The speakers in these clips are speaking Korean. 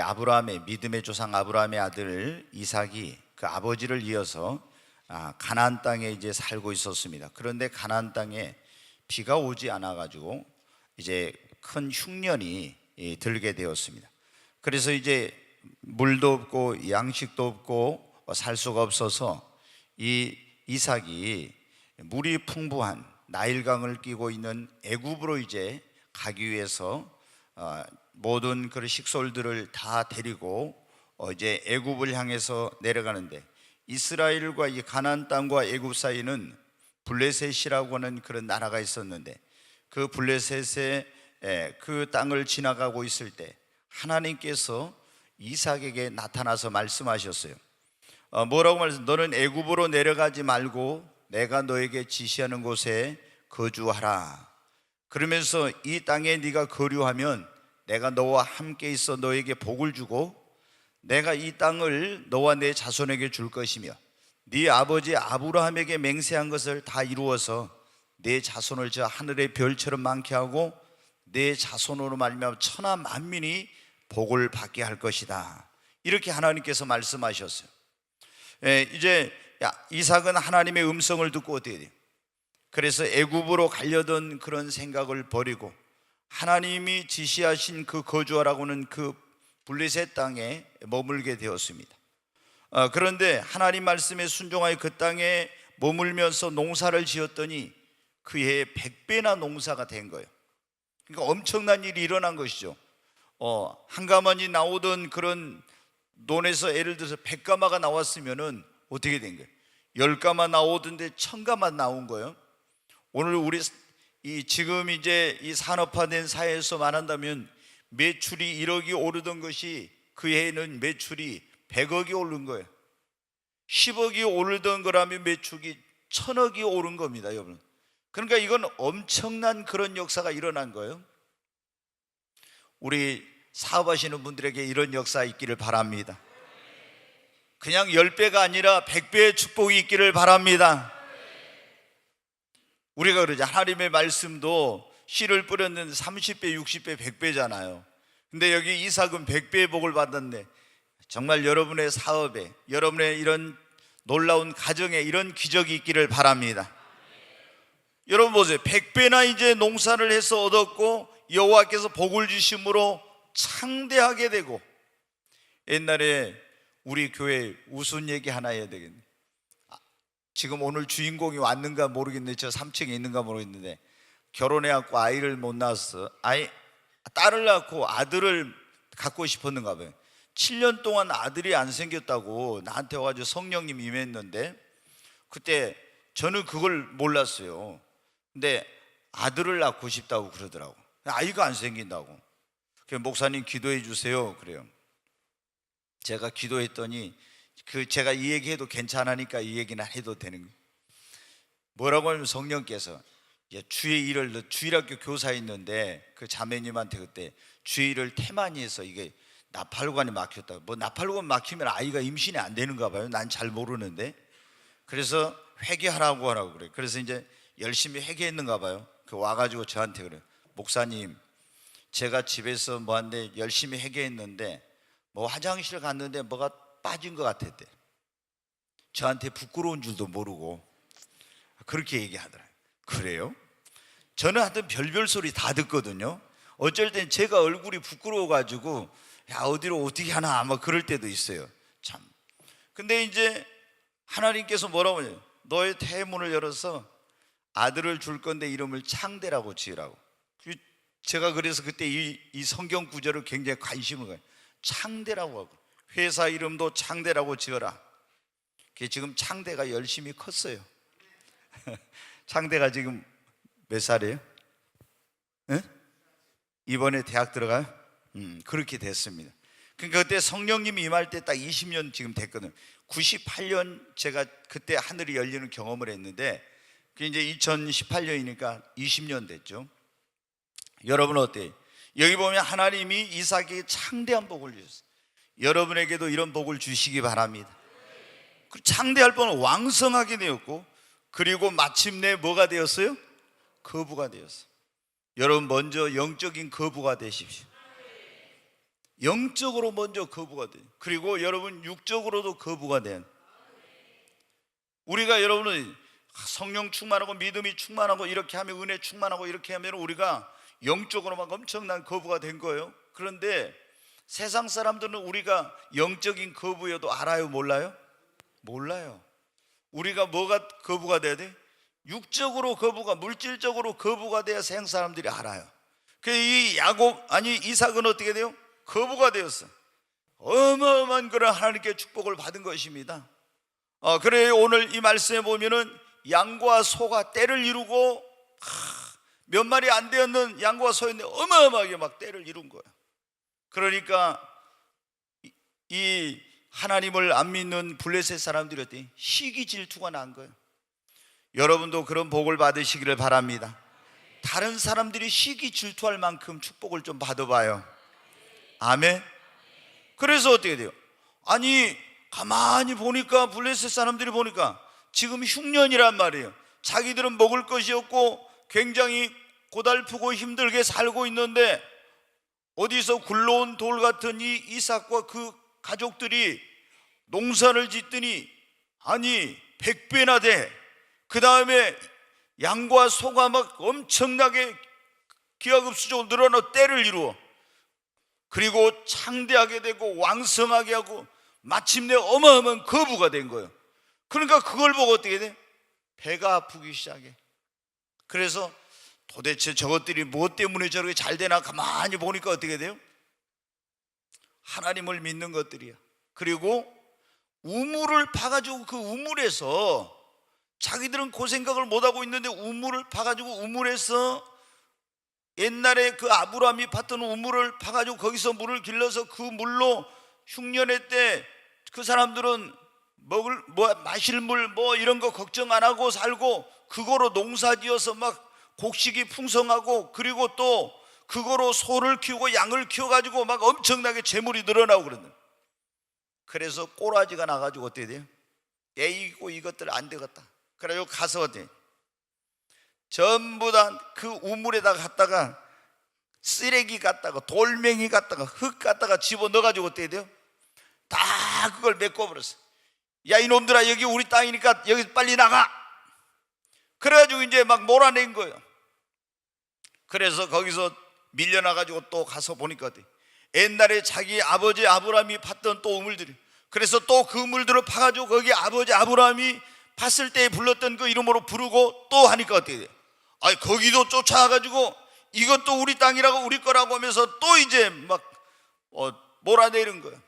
아브라함의 믿음의 조상 아브라함의 아들 이삭이 그 아버지를 이어서 가나안 땅에 이제 살고 있었습니다. 그런데 가나안 땅에 비가 오지 않아 가지고 이제 큰 흉년이 들게 되었습니다. 그래서 이제 물도 없고 양식도 없고 살 수가 없어서 이 이삭이 물이 풍부한 나일강을 끼고 있는 애굽으로 이제 가기 위해서 모든 그런 식솔들을 다 데리고 이제 애굽을 향해서 내려가는데, 이스라엘과 이 가나안 땅과 애굽 사이는 블레셋이라고 하는 그런 나라가 있었는데, 그 블레셋의 그 땅을 지나가고 있을 때 하나님께서 이삭에게 나타나서 말씀하셨어요. 뭐라고 말했어요? 너는 애굽으로 내려가지 말고 내가 너에게 지시하는 곳에 거주하라. 그러면서 이 땅에 네가 거류하면 내가 너와 함께 있어 너에게 복을 주고 내가 이 땅을 너와 내 자손에게 줄 것이며 네 아버지 아브라함에게 맹세한 것을 다 이루어서 내 자손을 저 하늘의 별처럼 많게 하고 내 자손으로 말미암아 천하 만민이 복을 받게 할 것이다. 이렇게 하나님께서 말씀하셨어요. 이제 이삭은 하나님의 음성을 듣고 어떻게 돼요? 그래서 애굽으로 가려던 그런 생각을 버리고 하나님이 지시하신 그 거주하라고는 그 블레셋 땅에 머물게 되었습니다. 그런데 하나님 말씀에 순종하여 그 땅에 머물면서 농사를 지었더니 그 해에 100배나 농사가 된 거예요. 그러니까 엄청난 일이 일어난 것이죠. 한 가마니 나오던 그런 논에서 예를 들어서 100가마가 나왔으면은 어떻게 된 거예요? 10가마 나오던데 1000가마 나온 거예요. 오늘 우리 지금 이제 이 산업화된 사회에서 말한다면 매출이 1억이 오르던 것이 그 해에는 매출이 100억이 오른 거예요. 10억이 오르던 거라면 매출이 1000억이 오른 겁니다, 여러분. 그러니까 이건 엄청난 그런 역사가 일어난 거예요. 우리 사업하시는 분들에게 이런 역사 있기를 바랍니다. 그냥 10배가 아니라 100배의 축복이 있기를 바랍니다. 우리가 그러죠. 하나님의 말씀도 씨를 뿌렸는데 30배, 60배, 100배잖아요. 근데 여기 이삭은 100배의 복을 받았네. 정말 여러분의 사업에, 여러분의 이런 놀라운 가정에 이런 기적이 있기를 바랍니다. 여러분 보세요. 100배나 이제 농사를 해서 얻었고 여호와께서 복을 주심으로 창대하게 되고, 옛날에 우리 교회 우스운 얘기 하나 해야 되겠네. 지금 오늘 주인공이 왔는가 모르겠는데 저 3층에 있는가 모르겠는데 결혼해갖고 아이를 못 낳았어. 딸을 낳고 아들을 갖고 싶었는가 봐요. 7년 동안 아들이 안 생겼다고 나한테 와가지고 성령님 임했는데, 그때 저는 그걸 몰랐어요. 근데 아들을 낳고 싶다고 그러더라고. 아이가 안 생긴다고. 그래서 목사님 기도해 주세요 그래요. 제가 기도했더니 제가 이 얘기해도 괜찮으니까 이 얘기는 해도 되는 거예요. 뭐라고 하면 성령께서 주의 일을, 주일학교 교사였는데 그 자매님한테 그때 주의 일을 태만히 해서 이게 나팔관이 막혔다. 뭐 나팔관 막히면 아이가 임신이 안 되는가 봐요. 난 잘 모르는데. 그래서 회개하라고 하라고 그래. 그래서 이제 열심히 회개했는가 봐요. 그 와가지고 저한테 그래. 목사님, 제가 집에서 뭐 한데 열심히 회개했는데 뭐 화장실 갔는데 뭐가 빠진 것 같았대. 저한테 부끄러운 줄도 모르고 그렇게 얘기하더라고요. 그래요? 저는 하여튼 별별 소리 다 듣거든요. 어쩔 땐 제가 얼굴이 부끄러워가지고 어디로 어떻게 하나 아마 그럴 때도 있어요. 참. 근데 이제 하나님께서 뭐라고 해요? 너의 태문을 열어서 아들을 줄 건데 이름을 창대라고 지으라고. 제가 그래서 그때 이 성경 구절을 굉장히 관심을 가요. 창대라고 하고, 회사 이름도 창대라고 지어라. 지금 창대가 열심히 컸어요. 창대가 지금 몇 살이에요? 네? 이번에 대학 들어가요? 그렇게 됐습니다. 그러니까 그때 성령님이 임할 때 딱 20년 지금 됐거든요. 98년 제가 그때 하늘이 열리는 경험을 했는데 그게 이제 2018년이니까 20년 됐죠. 여러분 어때요? 여기 보면 하나님이 이삭에게 창대한 복을 주셨어요. 여러분에게도 이런 복을 주시기 바랍니다. 창대할 뻔은 왕성하게 되었고, 그리고 마침내 뭐가 되었어요? 거부가 되었어요. 여러분 먼저 영적인 거부가 되십시오. 영적으로 먼저 거부가 돼요. 그리고 여러분 육적으로도 거부가 돼요. 우리가 여러분은 성령 충만하고 믿음이 충만하고 이렇게 하면 은혜 충만하고 이렇게 하면 우리가 영적으로 막 엄청난 거부가 된 거예요. 그런데 세상 사람들은 우리가 영적인 거부여도 알아요? 몰라요? 몰라요. 우리가 뭐가 거부가 돼야 돼? 육적으로 거부가, 물질적으로 거부가 돼야 세상 사람들이 알아요. 이 이삭은 어떻게 돼요? 거부가 되었어. 어마어마한 그런 하나님께 축복을 받은 것입니다. 그래 오늘 이 말씀에 보면은 양과 소가 떼를 이루고 몇 마리 안 되었는 양과 소였는데 어마어마하게 막 떼를 이룬 거야. 그러니까 이 하나님을 안 믿는 블레셋 사람들한테 시기 질투가 난 거예요. 여러분도 그런 복을 받으시기를 바랍니다. 다른 사람들이 시기 질투할 만큼 축복을 좀 받아봐요. 아멘. 그래서 어떻게 돼요? 아니 가만히 보니까 블레셋 사람들이 보니까 지금 흉년이란 말이에요. 자기들은 먹을 것이 없고 굉장히 고달프고 힘들게 살고 있는데 어디서 굴러온 돌 같은 이 이삭과 그 가족들이 농사를 짓더니 아니 100배나 돼. 그 다음에 양과 소가 막 엄청나게 기하급수적으로 늘어나 떼를 이루어. 그리고 창대하게 되고 왕성하게 하고 마침내 어마어마한 거부가 된 거예요. 그러니까 그걸 보고 어떻게 돼? 배가 아프기 시작해. 그래서 도대체 저것들이 무엇 때문에 저렇게 잘 되나 가만히 보니까 어떻게 돼요? 하나님을 믿는 것들이야. 그리고 우물을 파가지고 그 우물에서 자기들은 그 생각을 못하고 있는데 우물을 파가지고 우물에서 옛날에 그 아브라함이 팠던 우물을 파가지고 거기서 물을 길러서 그 물로 흉년의 때 그 사람들은 마실 물 이런 거 걱정 안 하고 살고 그거로 농사 지어서 막 곡식이 풍성하고 그리고 또 그거로 소를 키우고 양을 키워가지고 막 엄청나게 재물이 늘어나고 그러는. 그래서 꼬라지가 나가지고 어떻게 돼요? 에이고 이것들 안 되겠다. 그래가지고 가서 어때? 전부 다 그 우물에다가 갖다가 쓰레기 갖다가 돌멩이 갖다가 흙 갖다가 집어넣어가지고 어떻게 돼요? 다 그걸 메꿔버렸어. 야 이놈들아 여기 우리 땅이니까 여기 빨리 나가. 그래가지고 이제 막 몰아낸 거예요. 그래서 거기서 밀려나가지고 또 가서 보니까 어때? 옛날에 자기 아버지 아브라함이 팠던 또 우물들이. 그래서 또 그 우물들을 파가지고 거기 아버지 아브라함이 팠을 때 불렀던 그 이름으로 부르고 또 하니까 어떻게 돼? 아니 거기도 쫓아가가지고 이것도 우리 땅이라고 우리 거라고 하면서 또 이제 막 몰아내는 거야.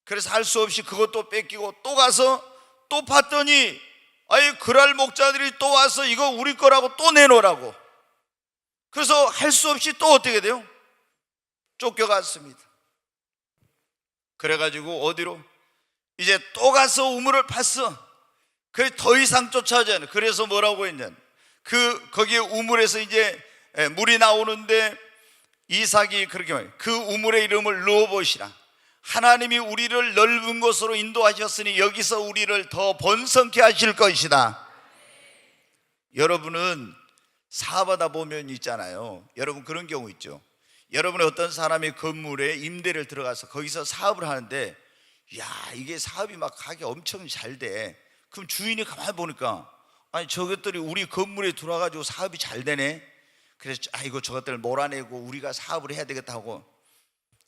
그래서 할 수 없이 그것도 뺏기고 또 가서 또 봤더니 아니 그랄 목자들이 또 와서 이거 우리 거라고 또 내놓으라고. 그래서 할 수 없이 또 어떻게 돼요? 쫓겨갔습니다. 그래가지고 어디로? 이제 또 가서 우물을 팠어. 그래서 더 이상 쫓아오지 않아요. 그래서 뭐라고 했냐? 거기에 우물에서 이제 물이 나오는데 이삭이 그렇게 말해요. 그 우물의 이름을 르호봇이라. 하나님이 우리를 넓은 곳으로 인도하셨으니 여기서 우리를 더 번성케 하실 것이다. 여러분은 사업하다 보면 있잖아요. 여러분 그런 경우 있죠. 여러분의 어떤 사람의 건물에 임대를 들어가서 거기서 사업을 하는데 야 이게 사업이 막 가기 엄청 잘 돼. 그럼 주인이 가만히 보니까 아니 저것들이 우리 건물에 들어와가지고 사업이 잘 되네. 그래서 아이고 저것들 몰아내고 우리가 사업을 해야 되겠다 하고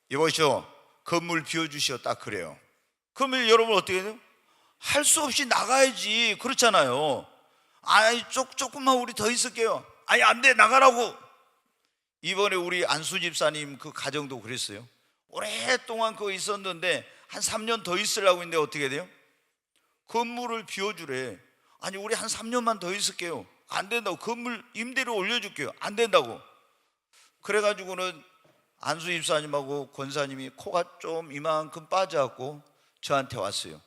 이보시오 건물 비워주시오 딱 그래요. 그러면 여러분 어떻게 돼요? 할 수 없이 나가야지. 그렇잖아요. 아니 조금만 우리 더 있을게요. 아니 안 돼 나가라고. 이번에 우리 안수 집사님 그 가정도 그랬어요. 오랫동안 거기 있었는데 한 3년 더 있으려고 했는데 어떻게 돼요? 건물을 비워주래. 아니 우리 한 3년만 더 있을게요. 안 된다고. 건물 임대료 올려줄게요. 안 된다고. 그래가지고는 안수 집사님하고 권사님이 코가 좀 이만큼 빠져갖고 저한테 왔어요.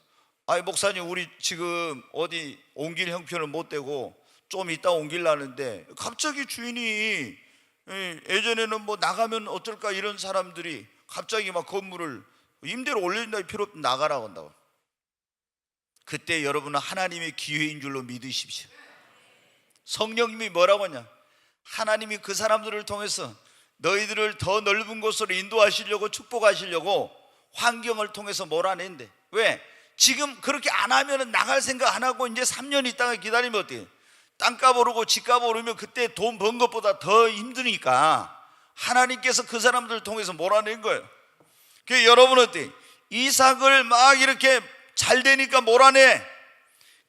아니 목사님 우리 지금 어디 옮길 형편을 못 대고 좀 이따 옮기려는데 갑자기 주인이 예전에는 뭐 나가면 어떨까 이런 사람들이 갑자기 막 건물을 임대로 올린다 필요 없이 나가라고 한다고. 그때 여러분은 하나님의 기회인 줄로 믿으십시오. 성령님이 뭐라고 하냐? 하나님이 그 사람들을 통해서 너희들을 더 넓은 곳으로 인도하시려고 축복하시려고 환경을 통해서 몰아낸대. 왜? 지금 그렇게 안 하면 나갈 생각 안 하고 이제 3년 있다가 기다리면 어때요? 땅값 오르고 집값 오르면 그때 돈 번 것보다 더 힘드니까 하나님께서 그 사람들을 통해서 몰아낸 거예요. 그래서 여러분 어때요? 이삭을 막 이렇게 잘 되니까 몰아내.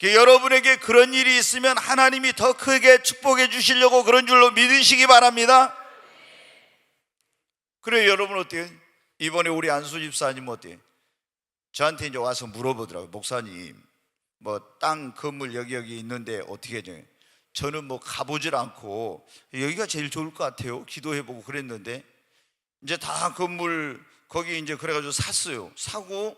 여러분에게 그런 일이 있으면 하나님이 더 크게 축복해 주시려고 그런 줄로 믿으시기 바랍니다. 그래, 여러분 어때요? 이번에 우리 안수 집사님 어때요? 저한테 이제 와서 물어보더라고요. 목사님, 뭐 땅 건물 여기 있는데 어떻게 해줘요? 저는 뭐 가보질 않고 여기가 제일 좋을 것 같아요. 기도해보고 그랬는데 이제 다 건물 거기 이제 그래가지고 샀어요. 사고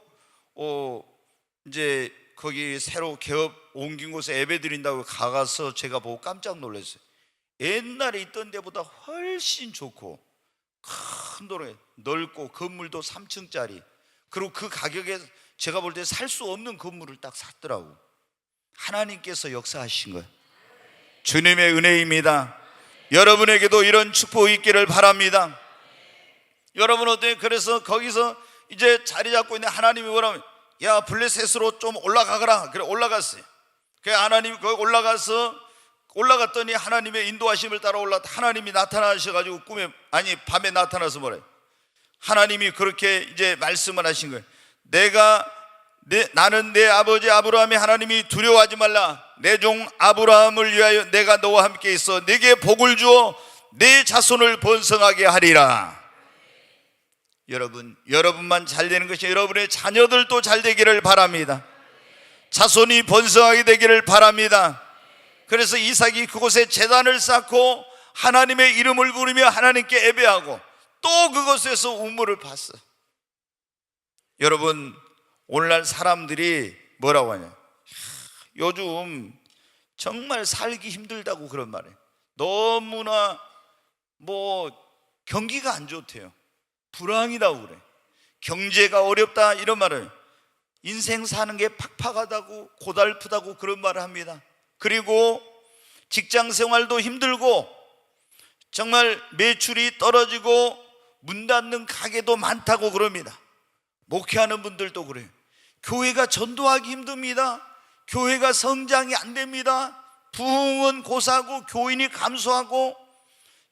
이제 거기 새로 개업 옮긴 곳에 예배 드린다고 가서 제가 보고 깜짝 놀랐어요. 옛날에 있던 데보다 훨씬 좋고 큰 도로에 넓고 건물도 3층짜리, 그리고 그 가격에 제가 볼 때 살 수 없는 건물을 딱 샀더라고. 하나님께서 역사하신 거예요. 주님의 은혜입니다. 여러분에게도 이런 축복이 있기를 바랍니다. 여러분 어때요? 그래서 거기서 이제 자리 잡고 있는 하나님이 뭐라면, 야 블레셋으로 좀 올라가거라. 그래 올라갔어요. 그 하나님이 거기 올라갔더니 하나님의 인도하심을 따라 하나님이 나타나셔가지고 밤에 나타나서 뭐래요? 하나님이 그렇게 이제 말씀을 하신 거예요. 나는 내 아버지 아브라함의 하나님이 두려워하지 말라. 내 종 아브라함을 위하여 내가 너와 함께 있어 네게 복을 주어 내 자손을 번성하게 하리라. 여러분만 잘 되는 것이 여러분의 자녀들도 잘 되기를 바랍니다. 자손이 번성하게 되기를 바랍니다. 그래서 이삭이 그곳에 제단을 쌓고 하나님의 이름을 부르며 하나님께 예배하고 또 그곳에서 우물을 봤어. 여러분, 오늘날 사람들이 뭐라고 하냐? 요즘 정말 살기 힘들다고 그런 말이에요. 너무나 경기가 안 좋대요. 불황이라고 그래. 경제가 어렵다 이런 말을, 인생 사는 게 팍팍하다고 고달프다고 그런 말을 합니다. 그리고 직장 생활도 힘들고 정말 매출이 떨어지고 문 닫는 가게도 많다고 그럽니다. 목회하는 분들도 그래요. 교회가 전도하기 힘듭니다. 교회가 성장이 안 됩니다. 부흥은 고사하고 교인이 감소하고,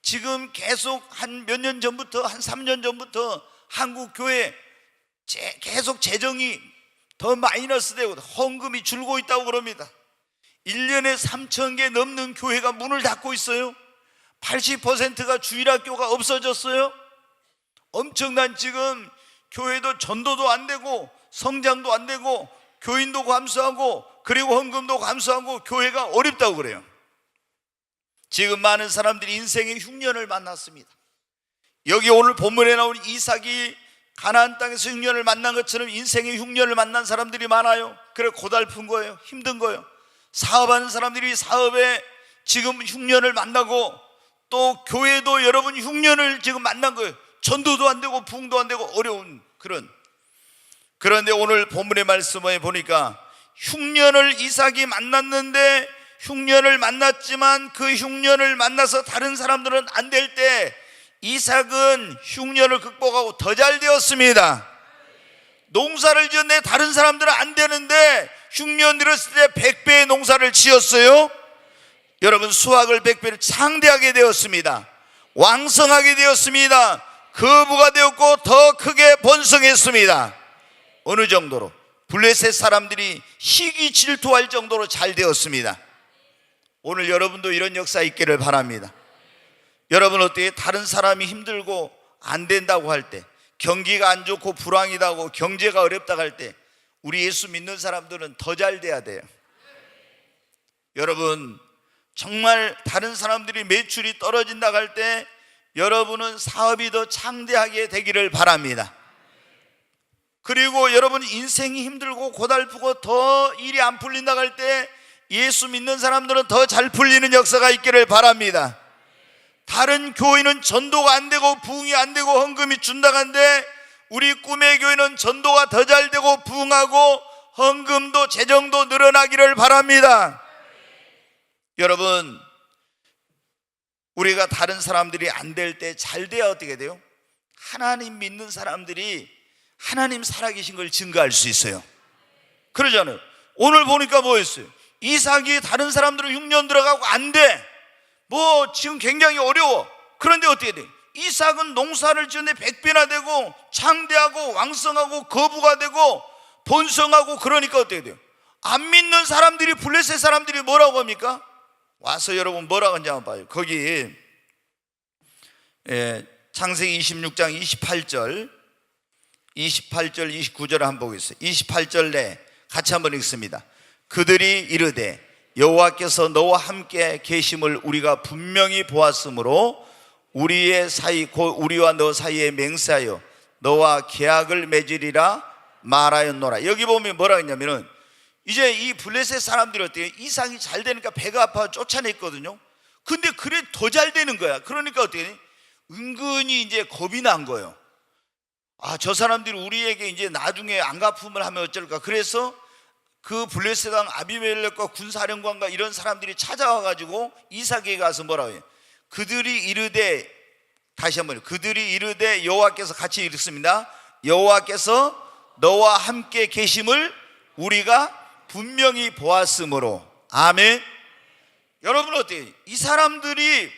지금 계속 한 몇 년 전부터, 한 3년 전부터 한국 교회 계속 재정이 더 마이너스 되고 헌금이 줄고 있다고 그럽니다. 1년에 3,000개 넘는 교회가 문을 닫고 있어요. 80%가 주일학교가 없어졌어요. 엄청난 지금 교회도 전도도 안 되고 성장도 안 되고 교인도 감소하고 그리고 헌금도 감소하고 교회가 어렵다고 그래요. 지금 많은 사람들이 인생의 흉년을 만났습니다. 여기 오늘 본문에 나온 이삭이 가나안 땅에서 흉년을 만난 것처럼 인생의 흉년을 만난 사람들이 많아요. 그래 고달픈 거예요. 힘든 거예요. 사업하는 사람들이 사업에 지금 흉년을 만나고, 또 교회도 여러분 흉년을 지금 만난 거예요. 전도도 안 되고 부흥도 안 되고 어려운 그런데 오늘 본문의 말씀에 보니까 흉년을 이삭이 만났는데, 흉년을 만났지만 그 흉년을 만나서 다른 사람들은 안 될 때 이삭은 흉년을 극복하고 더 잘 되었습니다. 농사를 지었는데 다른 사람들은 안 되는데 흉년 들었을 때 100배의 농사를 지었어요. 여러분, 수확을 100배를 창대하게 되었습니다. 왕성하게 되었습니다. 거부가 되었고 더 크게 번성했습니다. 어느 정도로? 블레셋 사람들이 시기 질투할 정도로 잘 되었습니다. 오늘 여러분도 이런 역사 있기를 바랍니다. 여러분 어때요? 다른 사람이 힘들고 안 된다고 할 때, 경기가 안 좋고 불황이다고 경제가 어렵다고 할 때 우리 예수 믿는 사람들은 더 잘 돼야 돼요. 여러분, 정말 다른 사람들이 매출이 떨어진다고 할 때 여러분은 사업이 더 창대하게 되기를 바랍니다. 그리고 여러분 인생이 힘들고 고달프고 더 일이 안 풀린다고 할 때 예수 믿는 사람들은 더 잘 풀리는 역사가 있기를 바랍니다. 다른 교회는 전도가 안 되고 부흥이 안 되고 헌금이 준다고 하는데 우리 꿈의 교회는 전도가 더 잘 되고 부흥하고 헌금도 재정도 늘어나기를 바랍니다. 여러분, 우리가 다른 사람들이 안 될 때 잘 돼야 어떻게 돼요? 하나님 믿는 사람들이 하나님 살아계신 걸 증거할 수 있어요. 그러잖아요. 오늘 보니까 뭐였어요? 이삭이 다른 사람들은 흉년 들어가고 안 돼. 뭐 지금 굉장히 어려워. 그런데 어떻게 돼? 이삭은 농사를 지는데 100배나 되고 창대하고 왕성하고 거부가 되고 번성하고. 그러니까 어떻게 돼요? 안 믿는 사람들이, 블레셋 사람들이 뭐라고 합니까? 와서 여러분 뭐라고 하는지 한번 봐요. 거기 창세기 26장 28절 29절을 한번 보겠습니다. 28절 내 같이 한번 읽습니다. 그들이 이르되 여호와께서 너와 함께 계심을 우리가 분명히 보았으므로 우리의 사이 곧 우리와 너 사이에 맹세하여 너와 계약을 맺으리라 말하였노라. 여기 보면 뭐라 했냐면은 이제 이 블레셋 사람들이 어때요? 이삭이 잘 되니까 배가 아파 쫓아냈거든요. 근데 그래 더 잘 되는 거야. 그러니까 어떻게 돼? 은근히 이제 겁이 난 거예요. 아, 저 사람들이 우리에게 이제 나중에 안 갚음을 하면 어쩔까. 그래서 그 블레셋 왕 아비멜렉과 군사령관과 이런 사람들이 찾아와가지고 이삭에게 가서 뭐라고 해요? 그들이 이르되, 다시 한번, 그들이 이르되 여호와께서, 같이 읽습니다. 여호와께서 너와 함께 계심을 우리가 분명히 보았으므로. 아멘. 여러분 어때요? 이 사람들이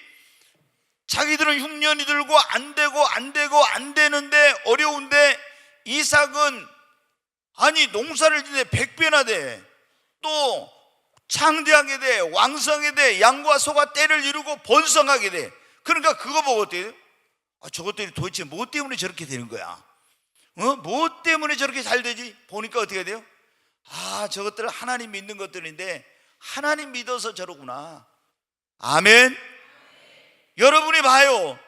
자기들은 흉년이 들고 안 되는데 어려운데, 이삭은 아니 농사를 지는데 100배나 돼, 또 창대하게 돼, 왕성하게 돼, 양과 소가 때를 이루고 번성하게 돼. 그러니까 그거 보고 어때요? 아, 저것들이 도대체 뭐 때문에 저렇게 되는 거야? 뭐 때문에 저렇게 잘 되지? 보니까 어떻게 돼요? 아, 저것들 하나님 믿는 것들인데 하나님 믿어서 저러구나. 아멘. 여러분이 봐요.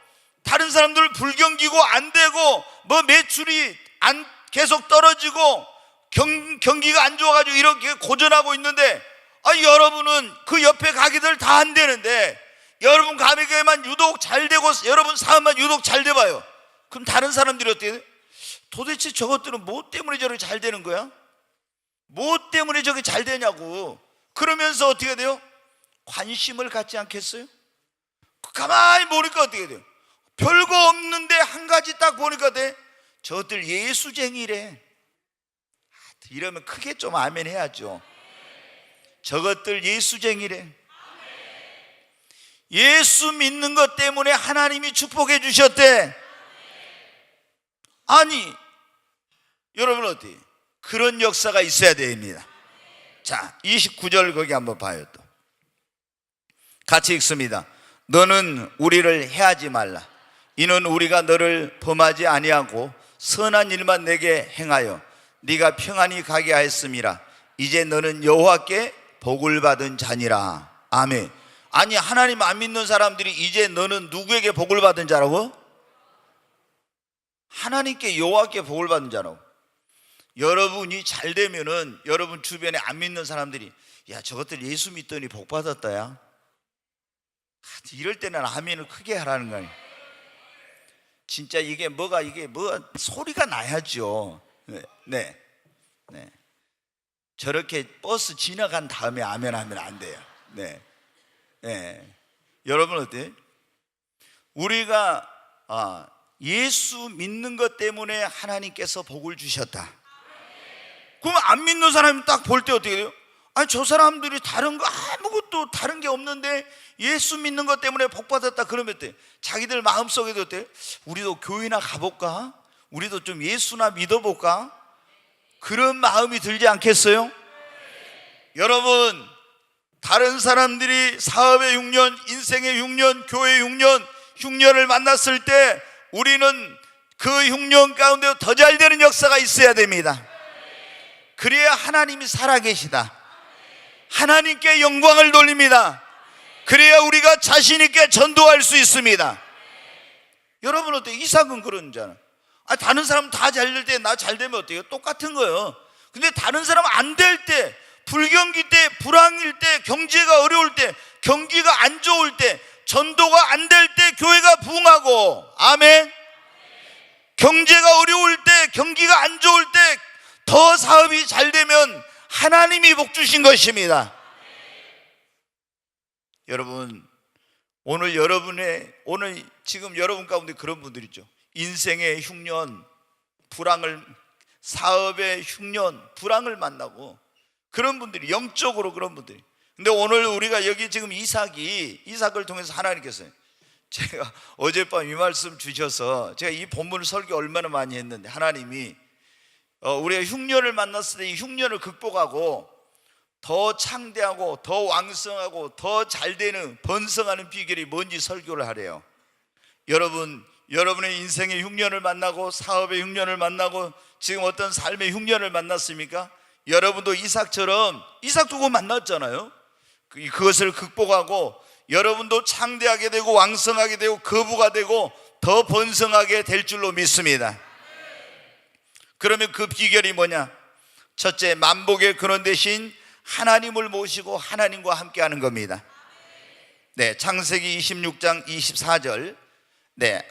다른 사람들 불경기고 안 되고 뭐 매출이 안 계속 떨어지고 경기가 안 좋아가지고 이렇게 고전하고 있는데, 아, 여러분은 그 옆에 가게들 다 안 되는데 여러분 가게만 유독 잘 되고 여러분 사업만 유독 잘 돼봐요. 그럼 다른 사람들이 어떻게 돼? 도대체 저것들은 뭐 때문에 저렇게 잘 되는 거야? 뭐 때문에 저게 잘 되냐고. 그러면서 어떻게 돼요? 관심을 갖지 않겠어요? 가만히 보니까 어떻게 돼요? 별거 없는데 한 가지 딱 보니까 돼. 저것들 예수쟁이래. 이러면 크게 좀 아멘 해야죠. 저것들 예수쟁이래. 예수 믿는 것 때문에 하나님이 축복해 주셨대. 아니, 여러분 어때요? 그런 역사가 있어야 됩니다. 자, 29절 거기 한번 봐요. 또 같이 읽습니다. 너는 우리를 해하지 말라. 이는 우리가 너를 범하지 아니하고 선한 일만 내게 행하여 네가 평안히 가게 하였음이라. 이제 너는 여호와께 복을 받은 자니라. 아멘. 아니, 하나님 안 믿는 사람들이 이제 너는 누구에게 복을 받은 자라고? 하나님께, 여호와께 복을 받은 자라고. 여러분이 잘 되면은 여러분 주변에 안 믿는 사람들이, 야, 저것들 예수 믿더니 복 받았다, 야. 이럴 때는 아멘을 크게 하라는 거예요. 진짜 이게 뭐 소리가 나야죠. 네. 저렇게 버스 지나간 다음에 아멘 하면 안 돼요. 네. 여러분 어때요? 우리가 예수 믿는 것 때문에 하나님께서 복을 주셨다. 그럼 안 믿는 사람이 딱 볼 때 어떻게 돼요? 아니, 저 사람들이 다른 거 아무것도 다른 게 없는데 예수 믿는 것 때문에 복 받았다. 그러면 어때? 자기들 마음속에도 어때? 우리도 교회나 가볼까? 우리도 좀 예수나 믿어볼까? 그런 마음이 들지 않겠어요? 여러분, 다른 사람들이 사업의 6년, 인생의 6년, 교회의 6년, 흉년을 만났을 때 우리는 그 흉년 가운데 더 잘 되는 역사가 있어야 됩니다. 그래야 하나님이 살아계시다. 하나님께 영광을 돌립니다. 그래야 우리가 자신 있게 전도할 수 있습니다. 여러분 어때요? 이삭은 그런 자는, 다른 사람 다 잘 될 때 나 잘 되면 어때요? 똑같은 거예요. 근데 다른 사람 안 될 때, 불경기 때, 불황일 때, 경제가 어려울 때, 경기가 안 좋을 때, 전도가 안 될 때 교회가 부흥하고, 아멘. 경제가 어려울 때, 경기가 안 좋을 때 더 사업이 잘 되면 하나님이 복 주신 것입니다. 여러분, 오늘 지금 여러분 가운데 그런 분들 있죠. 인생의 흉년, 불황을, 사업의 흉년, 불황을 만나고 그런 분들이, 영적으로 그런 분들이. 근데 오늘 우리가 여기 지금 이삭을 통해서 하나님께서, 제가 어젯밤 이 말씀 주셔서 제가 이 본문을 설교 얼마나 많이 했는데, 하나님이 우리가 흉년을 만났을 때 이 흉년을 극복하고 더 창대하고 더 왕성하고 더 잘되는, 번성하는 비결이 뭔지 설교를 하래요. 여러분의 인생의 흉년을 만나고, 사업의 흉년을 만나고, 지금 어떤 삶의 흉년을 만났습니까? 여러분도 이삭처럼, 이삭도 그거 만났잖아요. 그것을 극복하고 여러분도 창대하게 되고 왕성하게 되고 거부가 되고 더 번성하게 될 줄로 믿습니다. 그러면 그 비결이 뭐냐? 첫째, 만복의 근원 되신 하나님을 모시고 하나님과 함께 하는 겁니다. 네, 창세기 26장 24절. 네,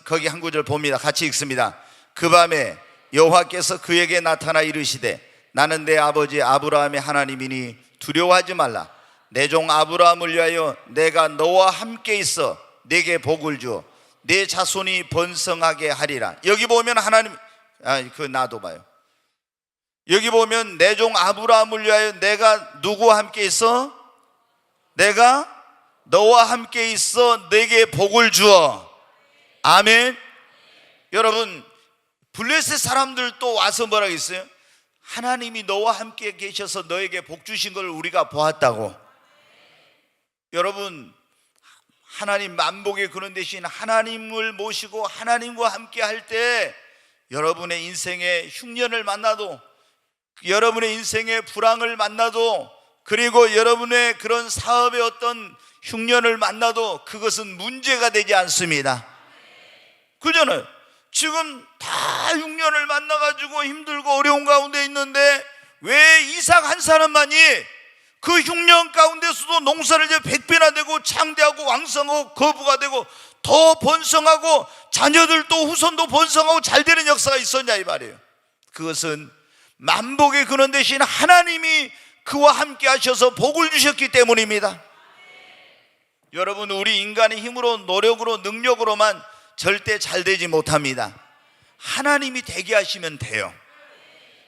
거기 한 구절 봅니다. 같이 읽습니다. 그 밤에 여호와께서 그에게 나타나 이르시되 나는 내 아버지 아브라함의 하나님이니 두려워하지 말라. 내 종 아브라함을 위하여 내가 너와 함께 있어 내게 복을 주어 내 자손이 번성하게 하리라. 여기 보면 하나님, 놔둬봐요. 여기 보면 내 종 아브라함을 위하여 내가 누구와 함께 있어? 내가 너와 함께 있어 내게 복을 주어. 아멘. 여러분, 블레셋 사람들 또 와서 뭐라고 했어요? 하나님이 너와 함께 계셔서 너에게 복 주신 걸 우리가 보았다고. 여러분, 하나님, 만복의 근원 되신 하나님을 모시고 하나님과 함께 할 때 여러분의 인생의 흉년을 만나도, 여러분의 인생의 불황을 만나도, 그리고 여러분의 그런 사업의 어떤 흉년을 만나도 그것은 문제가 되지 않습니다. 그잖아요. 지금 다 흉년을 만나가지고 힘들고 어려운 가운데 있는데 왜 이삭 한 사람만이 그 흉년 가운데서도 농사를 이제 100배나 되고 창대하고 왕성하고 거부가 되고 더 번성하고 자녀들도 후손도 번성하고 잘 되는 역사가 있었냐 이 말이에요. 그것은 만복의 근원 되신 하나님이 그와 함께 하셔서 복을 주셨기 때문입니다. 여러분, 우리 인간의 힘으로, 노력으로, 능력으로만 절대 잘 되지 못합니다. 하나님이 되게 하시면 돼요.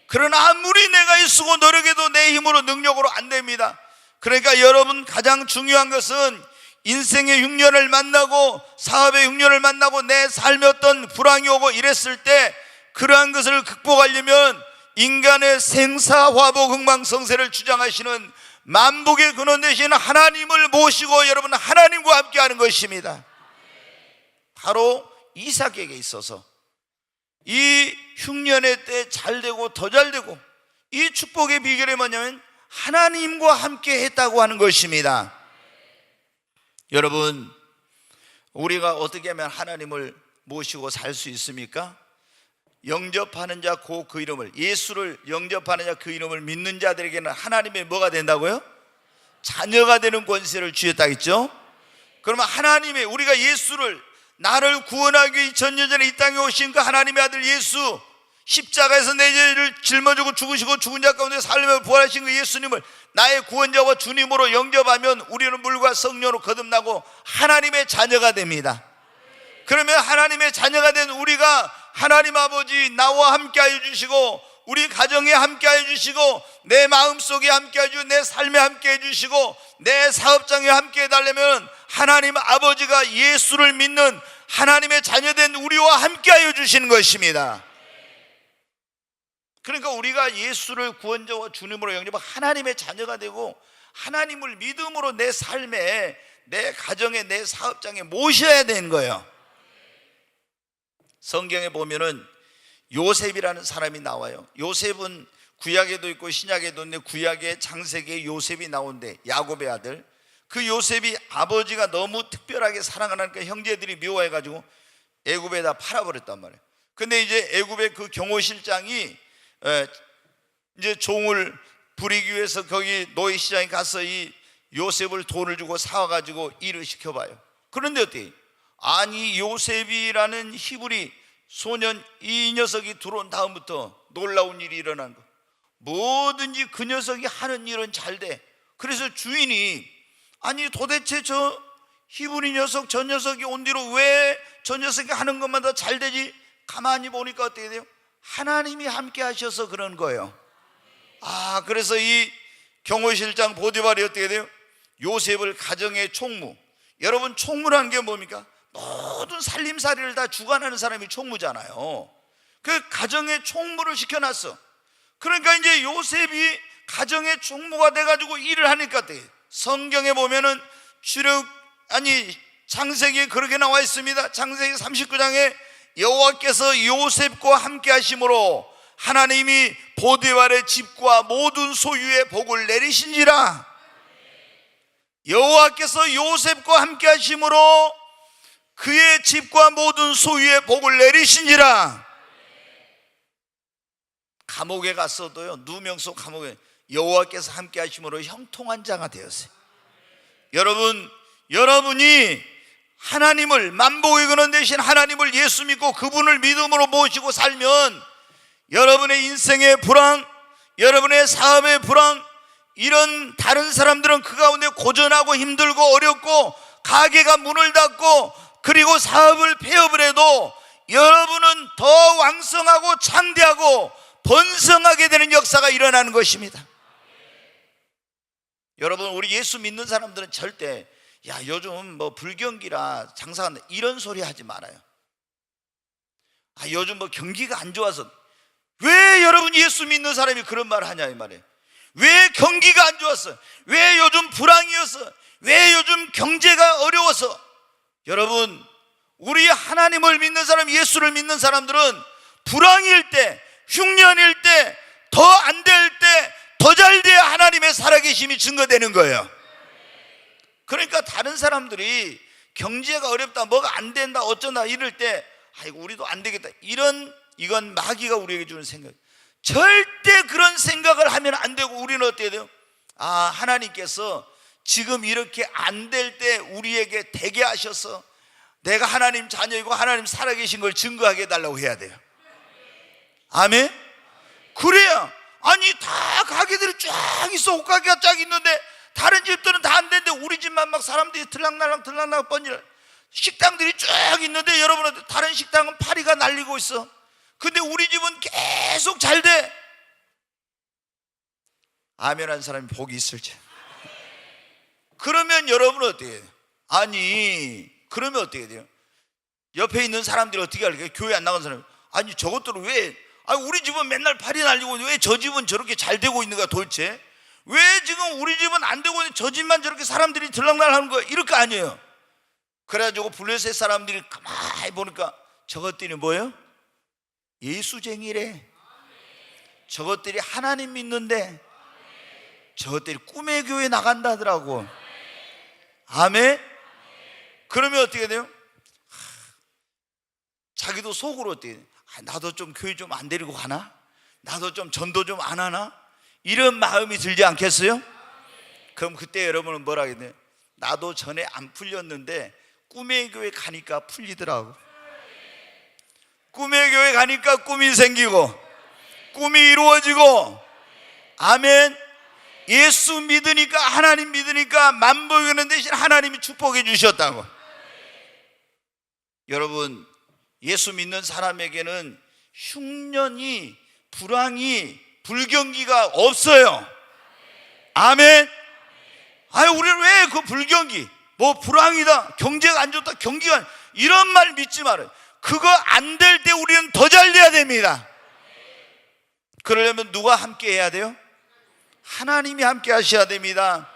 그러나 아무리 내가 애쓰고 노력해도 내 힘으로, 능력으로 안 됩니다. 그러니까 여러분, 가장 중요한 것은 인생의 흉년을 만나고 사업의 흉년을 만나고 내 삶에 어떤 불황이 오고 이랬을 때 그러한 것을 극복하려면 인간의 생사화복 흥망성쇠를 주장하시는 만복의 근원 되신 하나님을 모시고 여러분 하나님과 함께 하는 것입니다. 바로 이삭에게 있어서 이 흉년의 때 잘되고 더 잘되고, 이 축복의 비결이 뭐냐면 하나님과 함께 했다고 하는 것입니다. 여러분, 우리가 어떻게 하면 하나님을 모시고 살 수 있습니까? 영접하는 자 곧 그 이름을, 예수를 영접하는 자 그 이름을 믿는 자들에게는 하나님의 뭐가 된다고요? 자녀가 되는 권세를 주셨다 했죠? 그러면 하나님의, 우리가 예수를, 나를 구원하기 위해 2000년 전에 이 땅에 오신 그 하나님의 아들 예수, 십자가에서 내 죄를 짊어지고 죽으시고 죽은 자 가운데 살며 부활하신 그 예수님을 나의 구원자와 주님으로 영접하면 우리는 물과 성령으로 거듭나고 하나님의 자녀가 됩니다. 그러면 하나님의 자녀가 된 우리가 하나님 아버지 나와 함께 하여 주시고 우리 가정에 함께 하여 주시고 내 마음속에 함께 하여 주시고 내 삶에 함께 해 주시고 내 사업장에 함께 해달라면 하나님 아버지가 예수를 믿는 하나님의 자녀된 우리와 함께 하여 주시는 것입니다. 그러니까 우리가 예수를 구원자와 주님으로 영접하고 하나님의 자녀가 되고 하나님을 믿음으로 내 삶에, 내 가정에, 내 사업장에 모셔야 되는 거예요. 성경에 보면은 요셉이라는 사람이 나와요. 요셉은 구약에도 있고 신약에도 있는데 구약에 창세기에 요셉이 나오는데 야곱의 아들, 그 요셉이 아버지가 너무 특별하게 사랑하니까 형제들이 미워해가지고 애굽에다 팔아버렸단 말이에요. 근데 이제 애굽의 그 경호실장이 이제 종을 부리기 위해서 거기 노예시장에 가서 이 요셉을 돈을 주고 사와가지고 일을 시켜봐요. 그런데 어때요? 아니, 요셉이라는 히브리 소년, 이 녀석이 들어온 다음부터 놀라운 일이 일어난 거. 뭐든지 그 녀석이 하는 일은 잘 돼. 그래서 주인이, 아니 도대체 저 히브리 녀석 저 녀석이 온 뒤로 왜 저 녀석이 하는 것마다 잘 되지? 가만히 보니까 어떻게 돼요? 하나님이 함께 하셔서 그런 거예요. 그래서 이 경호실장 보디발이 어떻게 돼요? 요셉을 가정의 총무. 여러분, 총무라는 게 뭡니까? 모든 살림살이를 다 주관하는 사람이 총무잖아요. 그 가정의 총무를 시켜놨어. 그러니까 이제 요셉이 가정의 총무가 돼가지고 일을 하니까 어때요? 성경에 보면은 창세기에 그렇게 나와 있습니다. 창세기 39장에 여호와께서 요셉과 함께 하심으로 하나님이 보디발의 집과 모든 소유의 복을 내리신지라. 여호와께서 요셉과 함께 하심으로 그의 집과 모든 소유의 복을 내리신지라. 감옥에 갔어도요, 누명소 감옥에 여호와께서 함께 하심으로 형통한 자가 되었어요. 여러분이 하나님을, 만복의 근원 되신 하나님을 예수 믿고 그분을 믿음으로 모시고 살면 여러분의 인생의 불황, 여러분의 사업의 불황, 이런 다른 사람들은 그 가운데 고전하고 힘들고 어렵고 가게가 문을 닫고 그리고 사업을 폐업을 해도 여러분은 더 왕성하고 창대하고 번성하게 되는 역사가 일어나는 것입니다. 여러분, 우리 예수 믿는 사람들은 절대 요즘 뭐 불경기라 장사한다 이런 소리 하지 말아요. 요즘 뭐 경기가 안 좋아서. 왜 여러분 예수 믿는 사람이 그런 말을 하냐 이 말이에요. 왜 경기가 안 좋았어? 왜 요즘 불황이었어? 왜 요즘 경제가 어려워서? 여러분, 우리 하나님을 믿는 사람, 예수를 믿는 사람들은 불황일 때, 흉년일 때, 더 안 될 때, 더 잘 돼야 하나님의 살아계심이 증거되는 거예요. 그러니까 다른 사람들이 경제가 어렵다, 뭐가 안 된다, 어쩐다 이럴 때 아이고 우리도 안 되겠다, 이건 마귀가 우리에게 주는 생각. 절대 그런 생각을 하면 안 되고, 우리는 어떻게 돼요? 하나님께서 지금 이렇게 안 될 때 우리에게 되게 하셔서 내가 하나님 자녀이고 하나님 살아계신 걸 증거하게 해달라고 해야 돼요. 아멘? 그래야, 다 가게들이 쫙 있어, 옷가게가 쫙 있는데 다른 집들은 다 안 되는데 우리 집만 막 사람들이 들락날락 번질, 식당들이 쫙 있는데 여러분, 다른 식당은 파리가 날리고 있어. 근데 우리 집은 계속 잘 돼. 아멘한 사람이 복이 있을지. 그러면 여러분은 어떻게 해요? 그러면 어떻게 돼요? 옆에 있는 사람들이 어떻게 할까요? 교회 안 나간 사람이, 저것들은 왜, 우리 집은 맨날 파리 날리고 왜 저 집은 저렇게 잘 되고 있는가 도대체? 왜 지금 우리 집은 안 되고 있는데 저 집만 저렇게 사람들이 들락날 하는 거야? 이럴 거 아니에요. 그래가지고 블레셋 사람들이 가만히 보니까 저것들이 뭐예요? 예수쟁이래. 저것들이 하나님 믿는데 저것들이 꿈의 교회 나간다더라고. 아멘? 그러면 어떻게 돼요? 자기도 속으로 어떻게 돼요? 나도 좀 교회 좀 안 데리고 가나? 나도 좀 전도 좀 안 하나? 이런 마음이 들지 않겠어요? 그럼 그때 여러분은 뭐라 하겠네요? 나도 전에 안 풀렸는데 꿈의 교회 가니까 풀리더라고. 꿈의 교회 가니까 꿈이 생기고 꿈이 이루어지고. 아멘. 예수 믿으니까, 하나님 믿으니까 만복의 근원 대신 하나님이 축복해 주셨다고. 여러분, 예수 믿는 사람에게는 흉년이, 불황이, 불경기가 없어요. 아멘. 우리는 왜 그 불경기, 뭐 불황이다, 경제가 안 좋다, 경기가, 이런 말 믿지 말아요. 그거 안 될 때 우리는 더 잘 돼야 됩니다. 그러려면 누가 함께 해야 돼요? 하나님이 함께 하셔야 됩니다.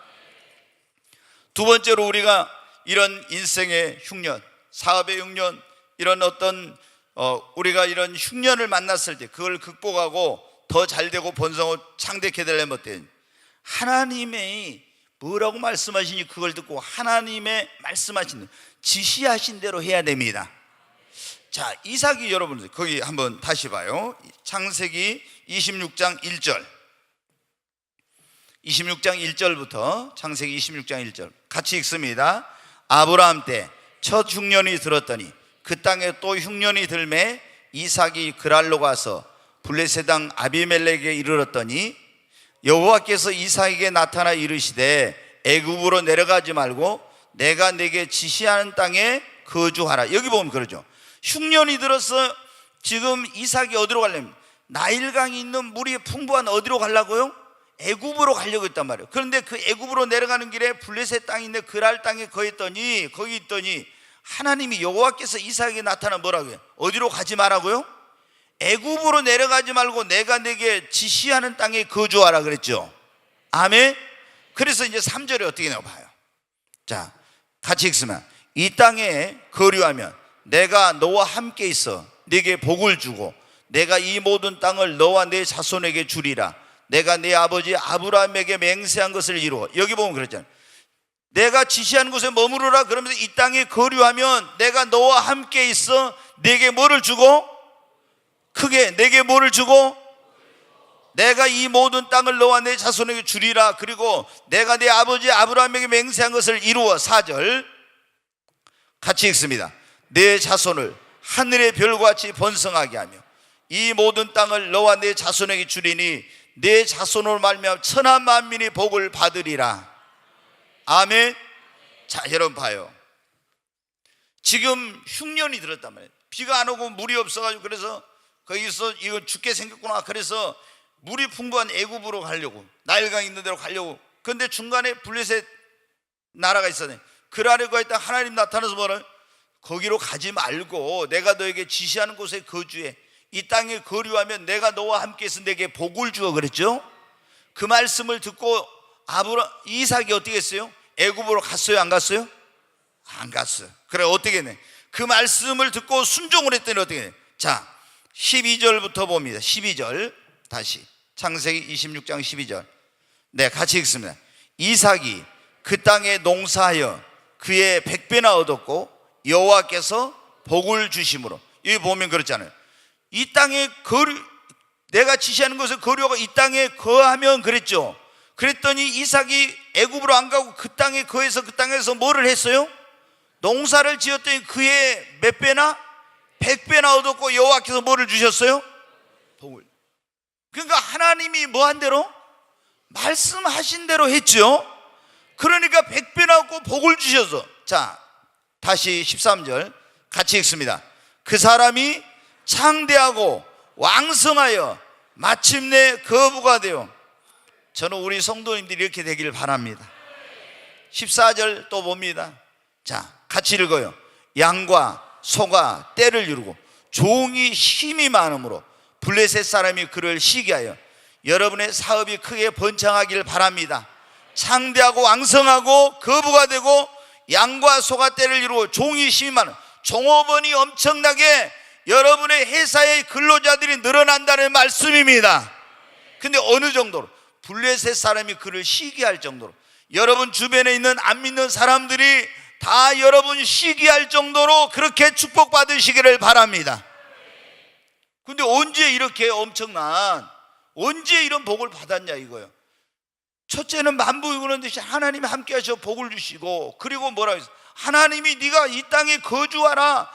두 번째로, 우리가 이런 인생의 흉년, 사업의 흉년, 이런 어떤 우리가 이런 흉년을 만났을 때 그걸 극복하고 더 잘되고 번성하고 창대케 되려면 어때요? 하나님의 뭐라고 말씀하시니 그걸 듣고 하나님의 말씀하신, 지시하신 대로 해야 됩니다. 자, 이삭이, 여러분 거기 한번 다시 봐요. 창세기 26장 1절, 26장 1절부터 창세기 26장 1절 같이 읽습니다. 아브라함 때 첫 흉년이 들었더니 그 땅에 또 흉년이 들매 이삭이 그랄로 가서 블레셋 왕 아비멜렉에게 이르렀더니 여호와께서 이삭에게 나타나 이르시되 애굽으로 내려가지 말고 내가 내게 지시하는 땅에 거주하라. 여기 보면 그러죠. 흉년이 들어서 지금 이삭이 어디로 가려면, 나일강이 있는 물이 풍부한 어디로 가려고요? 애굽으로 가려고 했단 말이에요. 그런데 그 애굽으로 내려가는 길에 블레셋 땅이 있는 그랄 땅에 거기 있더니 하나님이 여호와께서 이삭에게 나타나 뭐라고 해요? 어디로 가지 말라고요? 애굽으로 내려가지 말고 내가 내게 지시하는 땅에 거주하라 그랬죠. 아멘. 그래서 이제 3절에 어떻게 나와 봐요. 자, 같이 읽으면, 이 땅에 거류하면 내가 너와 함께 있어 네게 복을 주고 내가 이 모든 땅을 너와 내 자손에게 주리라. 내가 네 아버지 아브라함에게 맹세한 것을 이루어. 여기 보면 그랬잖아요. 내가 지시한 곳에 머무르라. 그러면서 이 땅에 거류하면 내가 너와 함께 있어 네게 뭐를 주고, 크게 내게 뭐를 주고, 내가 이 모든 땅을 너와 내 자손에게 주리라. 그리고 내가 네 아버지 아브라함에게 맹세한 것을 이루어. 4절 같이 읽습니다. 내 자손을 하늘의 별과 같이 번성하게 하며 이 모든 땅을 너와 내 자손에게 주리니 내 자손으로 말미암아 천하 만민이 복을 받으리라. 아멘. 자, 여러분 봐요. 지금 흉년이 들었단 말이에요. 비가 안 오고 물이 없어가지고, 그래서 거기서 이거 죽게 생겼구나. 그래서 물이 풍부한 애굽으로 가려고, 나일강 있는 데로 가려고. 그런데 중간에 블레셋 나라가 있었네. 그 아래 가 있다 하나님 나타나서 뭐라, 거기로 가지 말고 내가 너에게 지시하는 곳에 거주해. 이 땅에 거류하면 내가 너와 함께 있어 내게 복을 주어 그랬죠. 그 말씀을 듣고 이삭이 어떻게 했어요? 애굽으로 갔어요? 안 갔어요? 안 갔어요. 그래, 어떻게 했네? 그 말씀을 듣고 순종을 했더니 어떻게 했네? 자, 12절부터 봅니다. 12절 다시 창세기 26장 12절. 네, 같이 읽습니다. 이삭이 그 땅에 농사하여 그의 100배나 얻었고 여호와께서 복을 주심으로. 여기 보면 그렇잖아요. 이 땅에 내가 지시하는 것을 거류하고 이 땅에 거하면 그랬죠. 그랬더니 이삭이 애굽으로 안 가고 그 땅에 거해서 그 땅에서 뭐를 했어요? 농사를 지었더니 그의 몇 배나? 100배나 얻었고 여호와께서 뭐를 주셨어요? 복을. 그러니까 하나님이 뭐 한 대로? 말씀하신 대로 했죠. 그러니까 100배나 얻고 복을 주셔서. 자, 다시 13절 같이 읽습니다. 그 사람이 창대하고 왕성하여 마침내 거부가 되어. 저는 우리 성도님들이 이렇게 되기를 바랍니다. 14절 또 봅니다. 자, 같이 읽어요. 양과 소가 떼를 이루고 종이 힘이 많으므로 블레셋 사람이 그를 시기하여. 여러분의 사업이 크게 번창하기를 바랍니다. 창대하고 왕성하고 거부가 되고 양과 소가 떼를 이루고 종이 힘이 많은, 종업원이 엄청나게 여러분의 회사의 근로자들이 늘어난다는 말씀입니다. 근데 어느 정도로? 블레셋 사람이 그를 시기할 정도로. 여러분 주변에 있는 안 믿는 사람들이 다 여러분 시기할 정도로 그렇게 축복받으시기를 바랍니다. 근데 언제 이렇게 언제 이런 복을 받았냐 이거예요. 첫째는 만부이고는 듯이 하나님이 함께 하셔 복을 주시고, 그리고 뭐라고 했어요? 하나님이 네가 이 땅에 거주하라.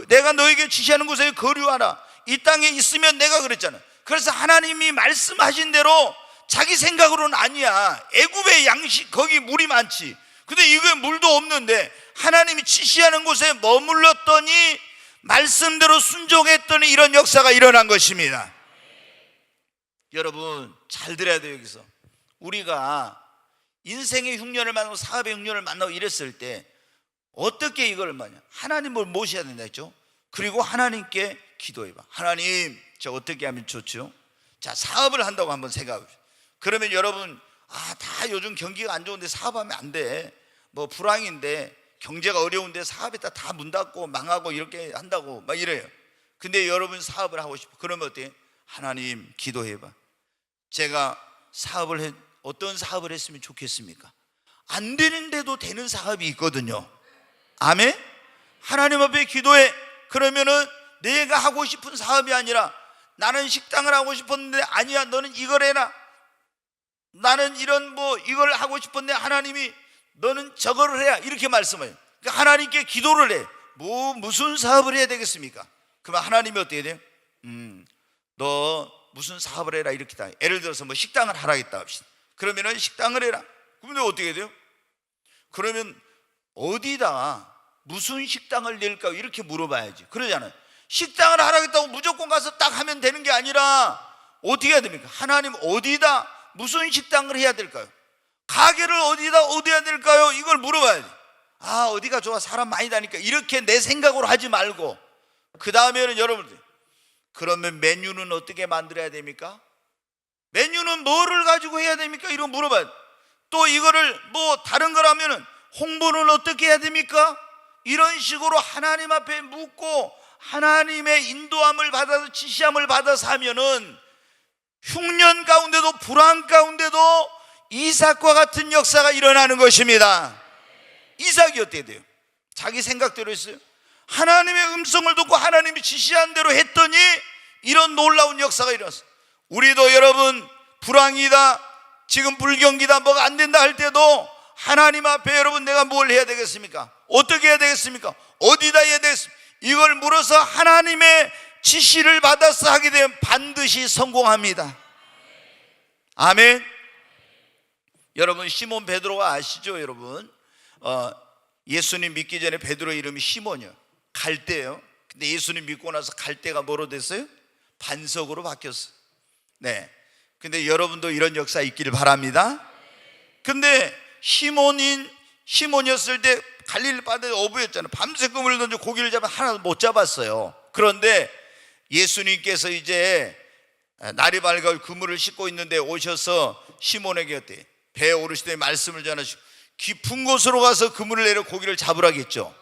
내가 너에게 지시하는 곳에 거류하라. 이 땅에 있으면 내가 그랬잖아. 그래서 하나님이 말씀하신 대로 자기 생각으로는 아니야. 애굽의 양식, 거기 물이 많지. 근데 이게 물도 없는데 하나님이 지시하는 곳에 머물렀더니 말씀대로 순종했더니 이런 역사가 일어난 것입니다. 여러분 잘 들어야 돼요. 여기서 우리가 인생의 흉년을 만나고 사업의 흉년을 만나고 이랬을 때 어떻게 이걸 하나님을 모셔야 된다 했죠. 그리고 하나님께 기도해봐. 하나님, 저 어떻게 하면 좋죠? 자, 사업을 한다고 한번 생각해 보세요. 그러면 여러분, 다 요즘 경기가 안 좋은데 사업하면 안 돼. 뭐 불황인데 경제가 어려운데 사업에다 다 문 닫고 망하고 이렇게 한다고 막 이래요. 근데 여러분 사업을 하고 싶어. 그러면 어때? 하나님 기도해봐. 제가 어떤 사업을 했으면 좋겠습니까? 안 되는데도 되는 사업이 있거든요. 아멘? 하나님 앞에 기도해. 그러면은 내가 하고 싶은 사업이 아니라 나는 식당을 하고 싶었는데 아니야 너는 이걸 해라. 나는 이걸 하고 싶었는데 하나님이 너는 저거를 해야 이렇게 말씀해요. 그러니까 하나님께 기도를 해. 무슨 사업을 해야 되겠습니까? 그러면 하나님이 어떻게 돼요? 너 무슨 사업을 해라 이렇게 다. 예를 들어서 뭐 식당을 하라겠다 합시다. 그러면은 식당을 해라. 그러면 어떻게 돼요? 그러면 어디다 무슨 식당을 낼까요? 이렇게 물어봐야지. 그러잖아요. 식당을 하라겠다고 무조건 가서 딱 하면 되는 게 아니라 어떻게 해야 됩니까? 하나님 어디다 무슨 식당을 해야 될까요? 가게를 어디 해야 될까요? 이걸 물어봐야지. 아, 어디가 좋아, 사람 많이 다니까, 이렇게 내 생각으로 하지 말고, 그 다음에는 여러분들, 그러면 메뉴는 어떻게 만들어야 됩니까? 메뉴는 뭐를 가지고 해야 됩니까? 이런 물어봐요. 또 이거를 뭐 다른 거라면은 홍보는 어떻게 해야 됩니까? 이런 식으로 하나님 앞에 묻고 하나님의 인도함을 받아서, 지시함을 받아서 하면은 흉년 가운데도 불안 가운데도 이삭과 같은 역사가 일어나는 것입니다. 이삭이 어떻게 돼요? 자기 생각대로 했어요. 하나님의 음성을 듣고 하나님이 지시한 대로 했더니 이런 놀라운 역사가 일어났어요. 우리도 여러분 불황이다, 지금 불경기다, 뭐가 안 된다 할 때도 하나님 앞에 여러분 내가 뭘 해야 되겠습니까? 어떻게 해야 되겠습니까? 어디다 해야 되겠습니까? 이걸 물어서 하나님의 지시를 받아서 하게 되면 반드시 성공합니다. 아멘. 여러분 시몬 베드로가 아시죠? 여러분 예수님 믿기 전에 베드로 이름이 시몬이요, 갈대예요. 근데 예수님 믿고 나서 갈대가 뭐로 됐어요? 반석으로 바뀌었어요. 네. 근데 여러분도 이런 역사 있기를 바랍니다. 근데 시몬이었을 때 갈릴리 바다에 어부였잖아요. 밤새 그물을 던져 고기를 잡아 하나도 못 잡았어요. 그런데 예수님께서 이제 날이 밝아 그물을 싣고 있는데 오셔서 시몬에게 어때? 배에 오르시더니 말씀을 전하시고 깊은 곳으로 가서 그물을 내려 고기를 잡으라겠죠.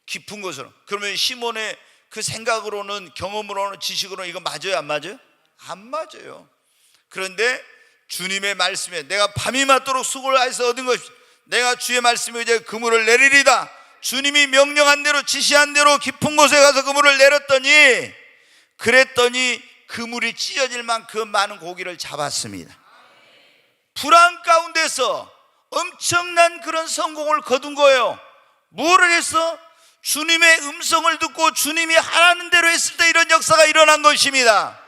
깊은 곳으로. 그러면 시몬의 그 생각으로는, 경험으로는, 지식으로는 이거 맞아요, 안 맞아요? 안 맞아요. 그런데 주님의 말씀에 내가 밤이 맞도록 수고를 해서 얻은 것이, 내가 주의 말씀에 이제 그물을 내리리다. 주님이 명령한 대로, 지시한 대로 깊은 곳에 가서 그물을 내렸더니, 그랬더니 그물이 찢어질 만큼 많은 고기를 잡았습니다. 불안 가운데서 엄청난 그런 성공을 거둔 거예요. 뭐를 했어? 주님의 음성을 듣고 주님이 하라는 대로 했을 때 이런 역사가 일어난 것입니다.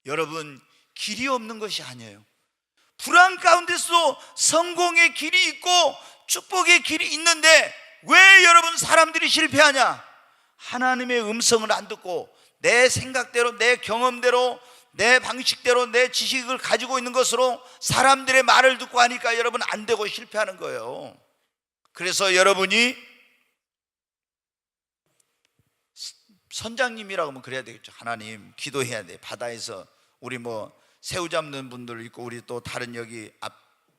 여러분, 길이 없는 것이 아니에요. 불안 가운데서 성공의 길이 있고 축복의 길이 있는데 왜 여러분 사람들이 실패하냐? 하나님의 음성을 안 듣고 내 생각대로, 내 경험대로, 내 방식대로, 내 지식을 가지고 있는 것으로 사람들의 말을 듣고 하니까 여러분 안 되고 실패하는 거예요. 그래서 여러분이 선장님이라고 하면 그래야 되겠죠. 하나님, 기도해야 돼. 바다에서 우리 뭐 새우 잡는 분들 있고 우리 또 다른 여기 앞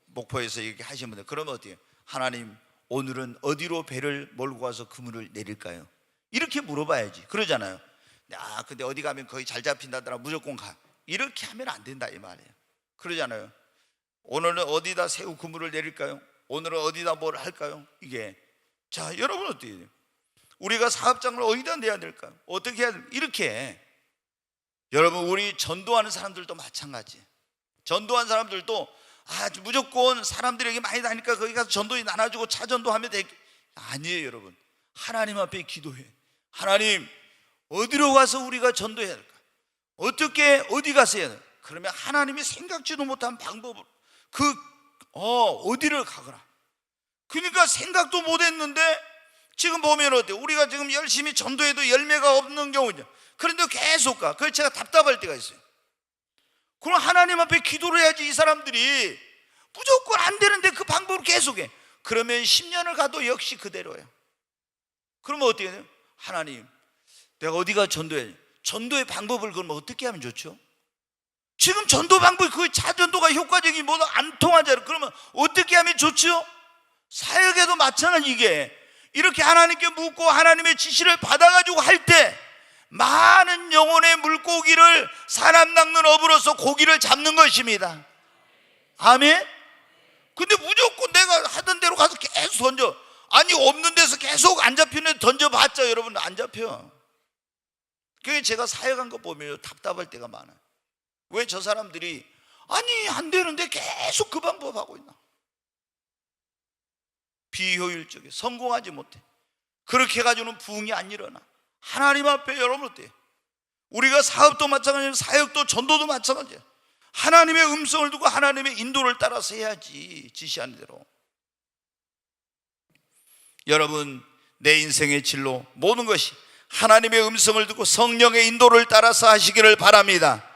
목포에서 이렇게 하시는 분들, 그러면 어때요? 하나님, 오늘은 어디로 배를 몰고 가서 그물을 내릴까요? 이렇게 물어봐야지. 그러잖아요. 야, 근데 어디 가면 거의 잘 잡힌다더라, 무조건 가. 이렇게 하면 안 된다 이 말이에요. 그러잖아요. 오늘은 어디다 새우 그물을 내릴까요? 오늘은 어디다 뭘 할까요? 이게, 자, 여러분 어떻게 해요? 우리가 사업장을 어디다 내야 될까요? 어떻게 해야 될까요? 이렇게. 여러분, 우리 전도하는 사람들도 마찬가지예요. 전도하는 사람들도 무조건 사람들에게 많이 다니까 거기 가서 전도에 나눠주고 차 전도하면 돼. 아니에요. 여러분, 하나님 앞에 기도해. 하나님, 어디로 가서 우리가 전도해야 될까? 어떻게, 어디 가서 해야 될까? 그러면 하나님이 생각지도 못한 방법으로 어디를 가거라. 그러니까 생각도 못했는데 지금 보면 어때요? 우리가 지금 열심히 전도해도 열매가 없는 경우죠. 그런데 계속 가. 그래서 제가 답답할 때가 있어요. 그럼 하나님 앞에 기도를 해야지. 이 사람들이 무조건 안 되는데 그 방법을 계속해. 그러면 10년을 가도 역시 그대로예요. 그러면 어떻게 돼요? 하나님, 내가 어디가 전도해야 돼? 전도의 방법을 그러면 어떻게 하면 좋죠? 지금 전도 방법이 그 자전도가 효과적인 뭐도 안 통하잖아요. 그러면 어떻게 하면 좋죠? 사역에도 마찬가지. 이게 이렇게 하나님께 묻고 하나님의 지시를 받아가지고 할 때 많은 영혼의 물고기를 사람 낚는 업으로서 고기를 잡는 것입니다. 아멘? 근데 무조건 내가 하던 대로 가서 계속 던져. 아니, 없는 데서 계속 안 잡히는 던져봤자 여러분 안 잡혀. 그게 제가 사역한 거 보면 답답할 때가 많아요. 왜 저 사람들이 아니 안 되는데 계속 그 방법 하고 있나? 비효율적이야. 성공하지 못해. 그렇게 해가지고는 부흥이 안 일어나. 하나님 앞에 여러분 어때요? 우리가 사업도 마찬가지고 사역도 전도도 마찬가지야. 하나님의 음성을 두고 하나님의 인도를 따라서 해야지. 지시하는 대로. 여러분, 내 인생의 진로 모든 것이 하나님의 음성을 듣고 성령의 인도를 따라서 하시기를 바랍니다.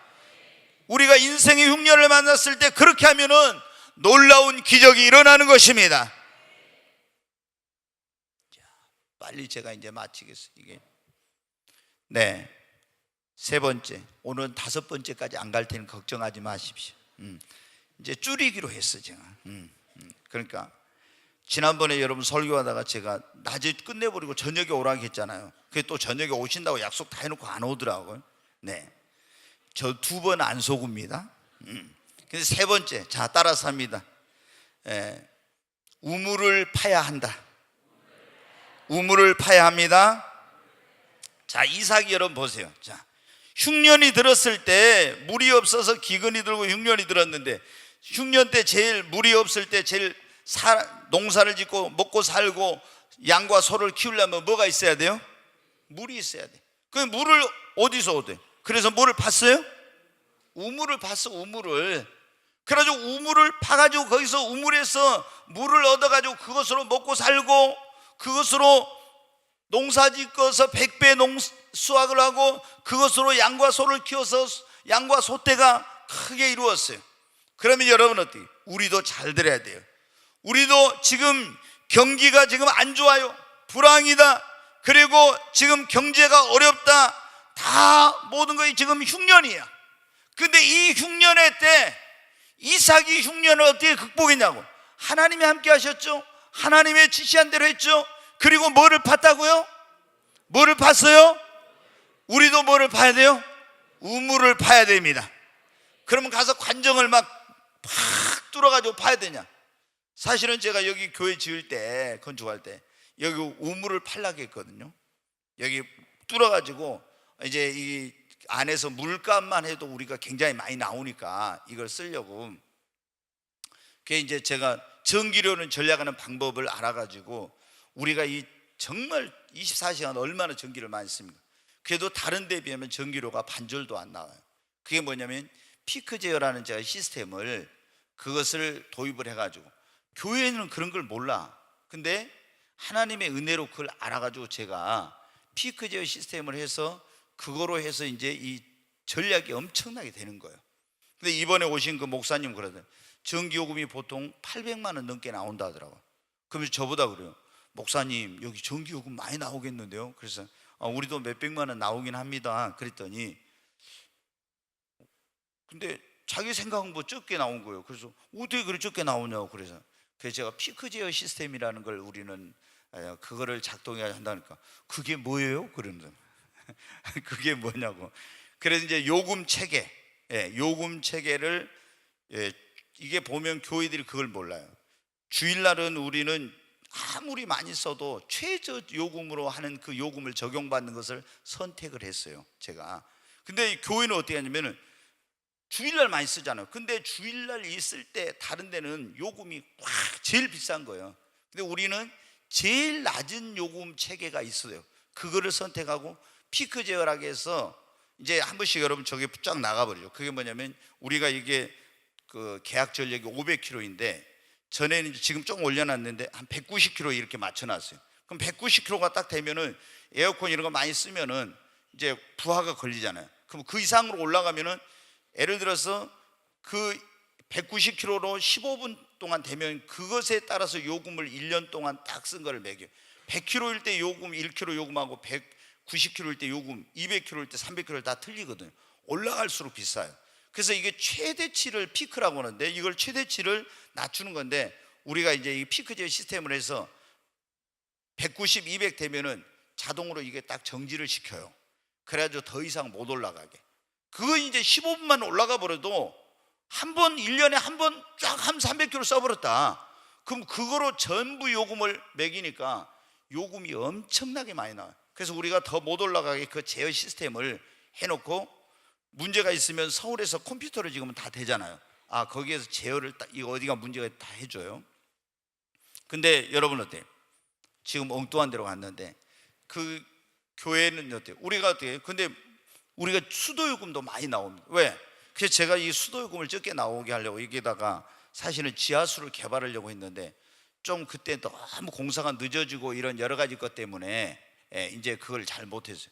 우리가 인생의 흉년을 만났을 때 그렇게 하면은 놀라운 기적이 일어나는 것입니다. 자, 빨리 제가 이제 마치겠어요. 이게 네, 세 번째, 오늘은 다섯 번째까지 안 갈 테니 걱정하지 마십시오. 이제 줄이기로 했어 제가. 그러니까 지난번에 여러분 설교하다가 제가 낮에 끝내버리고 저녁에 오라고 했잖아요. 그게 또 저녁에 오신다고 약속 다 해놓고 안 오더라고요. 네, 저 두 번 안 속읍니다. 근데 세 번째, 자 따라서 합니다. 우물을 파야 한다. 우물을 파야 합니다. 자, 이삭이 여러분 보세요. 자, 흉년이 들었을 때 물이 없어서 기근이 들고 흉년이 들었는데, 흉년 때 제일 물이 없을 때 제일 농사를 짓고 먹고 살고 양과 소를 키우려면 뭐가 있어야 돼요? 물이 있어야 돼. 그 물을 어디서 얻어요? 그래서 뭐를 팠어요? 우물을 팠어. 우물을. 그래가지고 우물을 파가지고 거기서 우물에서 물을 얻어가지고 그것으로 먹고 살고 그것으로 농사 짓고서 100배 수확을 하고 그것으로 양과 소를 키워서 양과 소떼가 크게 이루었어요. 그러면 여러분 어떻게? 우리도 잘 들어야 돼요. 우리도 지금 경기가 지금 안 좋아요. 불황이다. 그리고 지금 경제가 어렵다. 다 모든 것이 지금 흉년이야. 근데 이 흉년의 때 이삭이 흉년을 어떻게 극복했냐고. 하나님이 함께 하셨죠. 하나님의 지시한 대로 했죠. 그리고 뭐를 팠다고요? 뭐를 팠어요? 우리도 뭐를 파야 돼요? 우물을 파야 됩니다. 그러면 가서 관정을 막 팍 뚫어가지고 파야 되냐? 사실은 제가 여기 교회 지을 때, 건축할 때 여기 우물을 팔라고 했거든요. 여기 뚫어가지고 이제 이 안에서 물값만 해도 우리가 굉장히 많이 나오니까 이걸 쓰려고. 그게 이제 제가 전기료는 전략하는 방법을 알아가지고 우리가 이 정말 24시간 얼마나 전기를 많이 씁니까? 그래도 다른 데 비하면 전기료가 반절도 안 나와요. 그게 뭐냐면 피크 제어라는 제가 시스템을 그것을 도입을 해가지고, 교회는 그런 걸 몰라. 근데 하나님의 은혜로 그걸 알아가지고 제가 피크 제어 시스템을 해서 그거로 해서 이제 이 전략이 엄청나게 되는 거예요. 근데 이번에 오신 그 목사님 그러더라고요. 전기요금이 보통 800만 원 넘게 나온다 하더라고요. 그러면서 저보다 그래요. 목사님, 여기 전기요금 많이 나오겠는데요? 그래서 우리도 몇백만 원 나오긴 합니다. 그랬더니 근데 자기 생각은 뭐 적게 나온 거예요. 그래서 어떻게 그렇게 적게 나오냐고. 그래서 제가 피크 제어 시스템이라는 걸 우리는 그거를 작동해야 한다니까. 그게 뭐예요? 그러면서 그게 뭐냐고. 그래서 이제 요금 체계, 요금 체계를, 이게 보면 교회들이 그걸 몰라요. 주일날은 우리는 아무리 많이 써도 최저 요금으로 하는 그 요금을 적용받는 것을 선택을 했어요, 제가. 근데 교회는 어떻게 하냐면은 주일날 많이 쓰잖아요. 근데 주일날 있을 때 다른 데는 요금이 확 제일 비싼 거예요. 근데 우리는 제일 낮은 요금 체계가 있어요. 그거를 선택하고 피크 제어라고 해서 이제 한 번씩 여러분 저게 쫙 나가버리죠. 그게 뭐냐면 우리가 이게 그 계약 전력이 500kW인데 전에는 지금 좀 올려놨는데 한 190kW 이렇게 맞춰놨어요. 그럼 190kW가 딱 되면은 에어컨 이런 거 많이 쓰면은 이제 부하가 걸리잖아요. 그럼 그 이상으로 올라가면은 예를 들어서 그 190kW로 15분 동안 되면 그것에 따라서 요금을 1년 동안 딱 쓴 거를 매겨요. 100kW일 때 요금 1kW 요금하고 190kW일 때 요금, 200kW일 때 300kW 다 틀리거든요. 올라갈수록 비싸요. 그래서 이게 최대치를 피크라고 하는데 이걸 최대치를 낮추는 건데, 우리가 이제 이 피크 제어 시스템을 해서 190, 200 되면은 자동으로 이게 딱 정지를 시켜요. 그래가지고 더 이상 못 올라가게. 그거 이제 15분만 올라가 버려도 한 번, 1년에 한 번 쫙 한 300kW 써버렸다. 그럼 그거로 전부 요금을 매기니까 요금이 엄청나게 많이 나와요. 그래서 우리가 더 못 올라가게 그 제어 시스템을 해놓고, 문제가 있으면 서울에서 컴퓨터로 지금은 다 되잖아요. 거기에서 제어를 딱, 이거 어디가 문제가 다 해줘요. 근데 여러분 어때요? 지금 엉뚱한 데로 갔는데 그 교회는 어때요? 우리가 어때요? 근데 우리가 수도요금도 많이 나옵니다. 왜? 그래서 제가 이 수도요금을 적게 나오게 하려고 여기다가 사실은 지하수를 개발하려고 했는데 좀 그때 너무 공사가 늦어지고 이런 여러 가지 것 때문에 이제 그걸 잘 못했어요.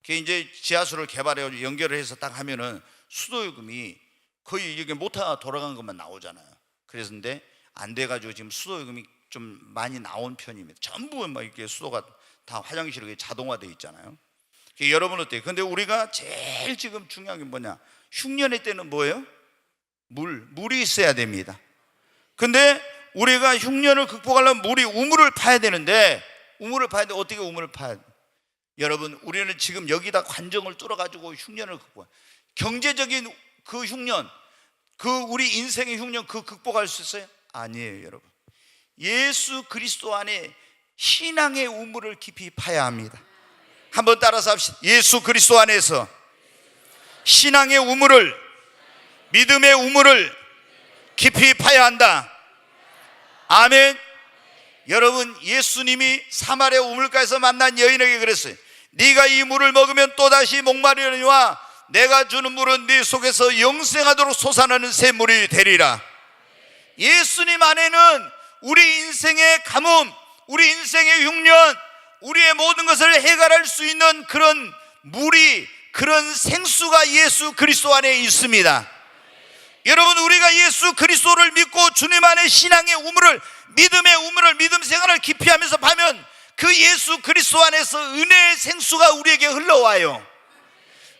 그 이제 지하수를 개발해 연결을 해서 딱 하면은 수도요금이 거의 이게 모터 돌아간 것만 나오잖아요. 그래서 근데 안 돼가지고 지금 수도요금이 좀 많이 나온 편입니다. 전부 막 이렇게 수도가 다 화장실이 자동화돼 있잖아요. 여러분 어때요? 근데 우리가 제일 지금 중요한 게 뭐냐? 흉년의 때는 뭐예요? 물이 있어야 됩니다. 근데 우리가 흉년을 극복하려면 우물을 파야 되는데, 우물을 파야 돼. 어떻게 우물을 파야 돼? 여러분, 우리는 지금 여기다 관정을 뚫어가지고 흉년을 극복해. 경제적인 그 흉년, 우리 인생의 흉년 극복할 수 있어요? 아니에요, 여러분. 예수 그리스도 안에 신앙의 우물을 깊이 파야 합니다. 한번 따라서 합시다. 예수 그리스도 안에서 신앙의 우물을, 믿음의 우물을 깊이 파야 한다. 아멘. 여러분, 예수님이 사마리아 우물가에서 만난 여인에게 그랬어요. 네가 이 물을 먹으면 또다시 목마르려니와 내가 주는 물은 네 속에서 영생하도록 솟아나는 샘물이 되리라. 예수님 안에는 우리 인생의 가뭄, 우리 인생의 흉년, 우리의 모든 것을 해결할 수 있는 그런 물이, 그런 생수가 예수 그리스도 안에 있습니다. 여러분, 우리가 예수 그리스도를 믿고 주님 안에 신앙의 우물을, 믿음의 우물을, 믿음 생활을 깊이 하면서 파면 그 예수 그리스도 안에서 은혜의 생수가 우리에게 흘러와요.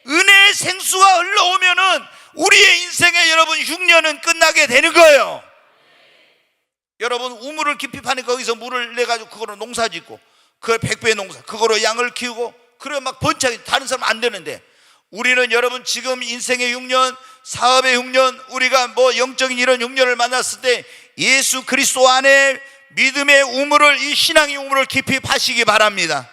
은혜의 생수가 흘러오면은 우리의 인생에 여러분 흉년은 끝나게 되는 거예요. 여러분, 우물을 깊이 파니 거기서 물을 내가지고 그거로 농사 짓고, 그 100배 농사, 그거로 양을 키우고, 그래 막 번창이, 다른 사람 안 되는데, 우리는 여러분 지금 인생의 흉년, 사업의 흉년, 우리가 뭐 영적인 이런 흉년을 만났을 때 예수 그리스도 안에 믿음의 우물을, 이 신앙의 우물을 깊이 파시기 바랍니다.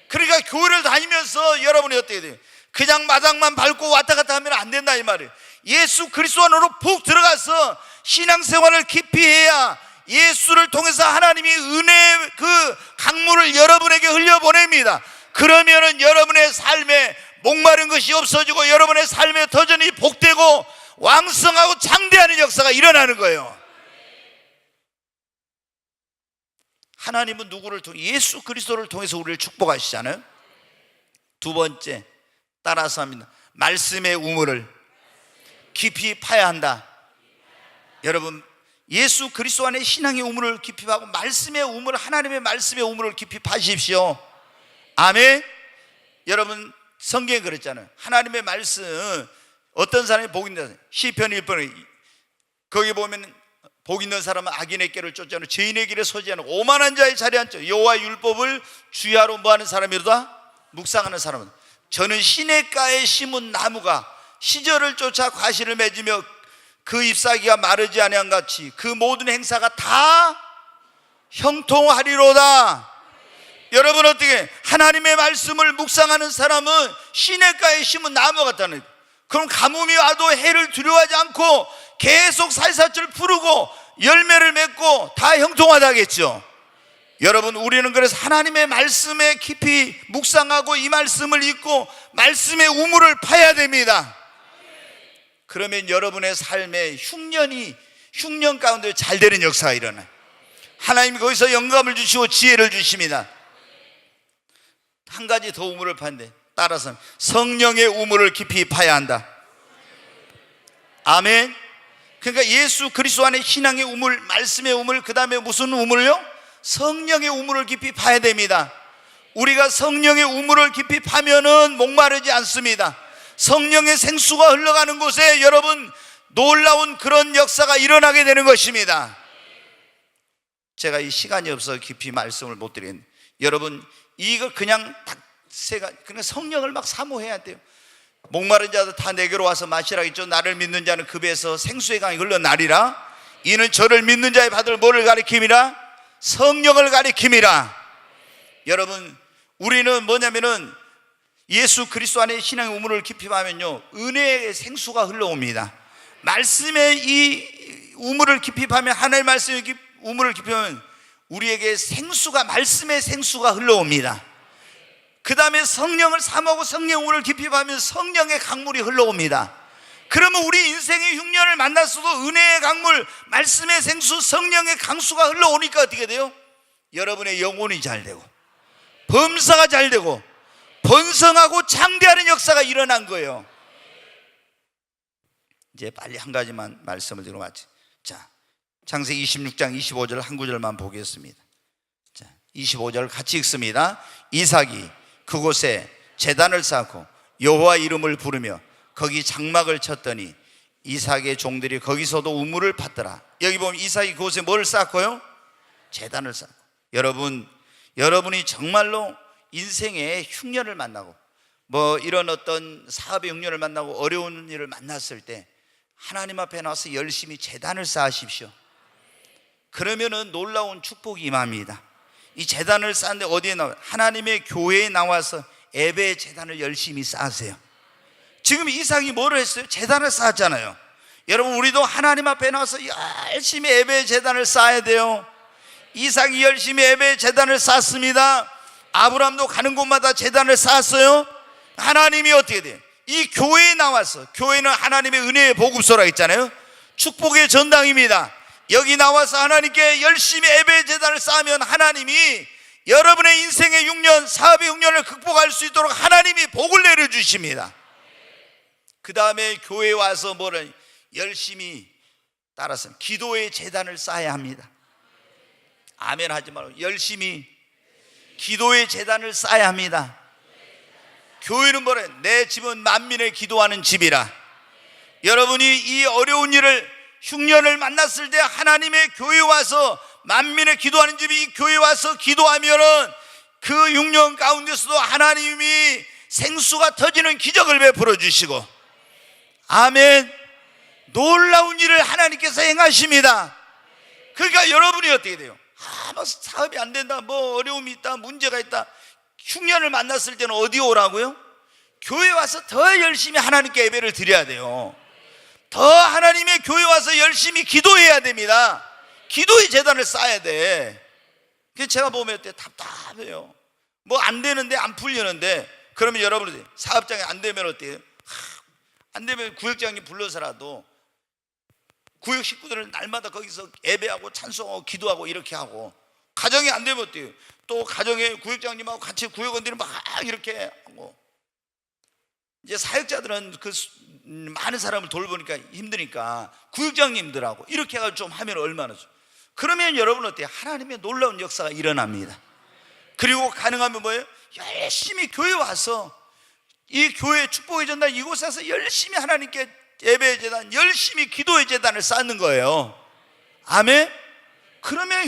그러니까 교회를 다니면서 여러분이 어떻게 돼요? 그냥 마당만 밟고 왔다 갔다 하면 안 된다 이 말이에요. 예수 그리스도 안으로 푹 들어가서 신앙생활을 깊이 해야 예수를 통해서 하나님이 은혜의 그 강물을 여러분에게 흘려보냅니다. 그러면은 여러분의 삶에 목마른 것이 없어지고 여러분의 삶에 터전이 복되고 왕성하고 장대하는 역사가 일어나는 거예요. 하나님은 누구를 통해? 예수 그리스도를 통해서 우리를 축복하시잖아요. 두 번째, 따라서 합니다. 말씀의 우물을 깊이 파야 한다. 여러분, 예수 그리스도 안에 신앙의 우물을 깊이 파고 말씀의 우물, 하나님의 말씀의 우물을 깊이 파십시오. 아멘. 여러분, 성경에 그랬잖아요. 하나님의 말씀, 어떤 사람이 복 있는, 시편 1편에 거기 보면 복 있는 사람은 악인의 길을 쫓지 않고 죄인의 길에 서지 않고 오만한 자의 자리에 앉죠. 여호와의 율법을 주야로 뭐하는 사람이로다? 묵상하는 사람은. 저는 시냇가에 심은 나무가 시절을 쫓아 과실을 맺으며 그 잎사귀가 마르지 아니한 같이 그 모든 행사가 다 형통하리로다. 여러분, 어떻게 하나님의 말씀을 묵상하는 사람은 시냇가에 심은 나무 같다는 거예요. 그럼 가뭄이 와도 해를 두려워하지 않고 계속 살사철 푸르고 열매를 맺고 다 형통하다겠죠. 여러분, 우리는 그래서 하나님의 말씀에 깊이 묵상하고 이 말씀을 읽고 말씀의 우물을 파야 됩니다. 그러면 여러분의 삶에 흉년 가운데 잘 되는 역사가 일어나요. 하나님이 거기서 영감을 주시고 지혜를 주십니다. 한 가지 더 우물을 파는데, 따라서 성령의 우물을 깊이 파야 한다. 아멘. 그러니까 예수 그리스도 안에 신앙의 우물, 말씀의 우물, 그 다음에 무슨 우물요? 성령의 우물을 깊이 파야 됩니다. 우리가 성령의 우물을 깊이 파면은 목마르지 않습니다. 성령의 생수가 흘러가는 곳에 여러분 놀라운 그런 역사가 일어나게 되는 것입니다. 제가 이 시간이 없어서 깊이 말씀을 못 드리겠는데, 여러분 이거 그냥 딱 그냥 성령을 막 사모해야 돼요. 목마른 자도 다 내게로 와서 마시라 했죠. 나를 믿는 자는 그 배에서 생수의 강이 흘러나리라. 이는 저를 믿는 자의 받을 뭐를 가리킴이라? 성령을 가리킴이라. 여러분, 우리는 뭐냐면은 예수 그리스도 안에 신앙의 우물을 깊이 파면요 은혜의 생수가 흘러옵니다. 말씀의 이 우물을 깊이 파면, 하나님의 말씀의 우물을 깊이 파면 우리에게 생수가, 말씀의 생수가 흘러옵니다. 그 다음에 성령을 사모하고 성령 우물을 깊이 파면 성령의 강물이 흘러옵니다. 그러면 우리 인생의 흉년을 만났어도 은혜의 강물, 말씀의 생수, 성령의 강수가 흘러오니까 어떻게 돼요? 여러분의 영혼이 잘 되고 범사가 잘 되고 번성하고 장대하는 역사가 일어난 거예요. 이제 빨리 한 가지만 말씀을 드리고 마치. 자, 창세기 26장 25절 한 구절만 보겠습니다. 자, 25절 같이 읽습니다. 이삭이 그곳에 제단을 쌓고 여호와 이름을 부르며 거기 장막을 쳤더니 이삭의 종들이 거기서도 우물을 팠더라. 여기 보면 이삭이 그곳에 뭘 쌓고요? 제단을 쌓고. 여러분이 정말로 인생의 흉년을 만나고 뭐 이런 어떤 사업의 흉년을 만나고 어려운 일을 만났을 때 하나님 앞에 나와서 열심히 제단을 쌓으십시오. 그러면은 놀라운 축복이 임합니다. 이 제단을 쌓는데 어디에 나와요? 하나님의 교회에 나와서 예배의 제단을 열심히 쌓으세요. 지금 이삭이 뭐를 했어요? 제단을 쌓았잖아요. 여러분, 우리도 하나님 앞에 나와서 열심히 예배의 제단을 쌓아야 돼요. 이삭이 열심히 예배의 제단을 쌓습니다. 아브라함도 가는 곳마다 제단을 쌓았어요. 하나님이 어떻게 돼요? 이 교회에 나와서, 교회는 하나님의 은혜의 보급소라 했잖아요. 축복의 전당입니다. 여기 나와서 하나님께 열심히 예배의 제단을 쌓으면 하나님이 여러분의 인생의 6년, 사업의 6년을 극복할 수 있도록 하나님이 복을 내려주십니다. 그 다음에 교회에 와서 뭐를 열심히 따라서 기도의 제단을 쌓아야 합니다. 아멘 하지 말고 열심히 기도의 제단을 쌓아야 합니다. 교회는 뭐래? 내 집은 만민의 기도하는 집이라. 여러분이 이 어려운 일을, 흉년을 만났을 때 하나님의 교회에 와서 만민의 기도하는 집이 이 교회에 와서 기도하면은 그 6년 가운데서도 하나님이 생수가 터지는 기적을 베풀어 주시고, 아멘, 놀라운 일을 하나님께서 행하십니다. 그러니까 여러분이 어떻게 돼요? 뭐 사업이 안 된다, 뭐 어려움이 있다, 문제가 있다. 흉년을 만났을 때는 어디 오라고요? 교회 와서 더 열심히 하나님께 예배를 드려야 돼요. 더 하나님의 교회 와서 열심히 기도해야 됩니다. 기도의 제단을 쌓아야 돼. 그래서 제가 보면 어때요? 답답해요. 뭐 안 되는데, 안 풀리는데, 그러면 여러분이 사업장이 안 되면 어때요? 안 되면 구역장님 불러서라도 구역 식구들은 날마다 거기서 예배하고 찬송하고 기도하고 이렇게 하고, 가정이 안 되면 어때요? 또 가정에 구역장님하고 같이 구역원들이 막 이렇게 하고, 이제 사역자들은 그 많은 사람을 돌보니까 힘드니까 구역장님들하고 이렇게 해가지고 좀 하면 얼마나 좋아요. 그러면 여러분 어때요? 하나님의 놀라운 역사가 일어납니다. 그리고 가능하면 뭐예요? 열심히 교회 와서 이 교회 축복의 전당 이곳에서 열심히 하나님께 예배의 제단, 열심히 기도의 제단을 쌓는 거예요. 아멘. 그러면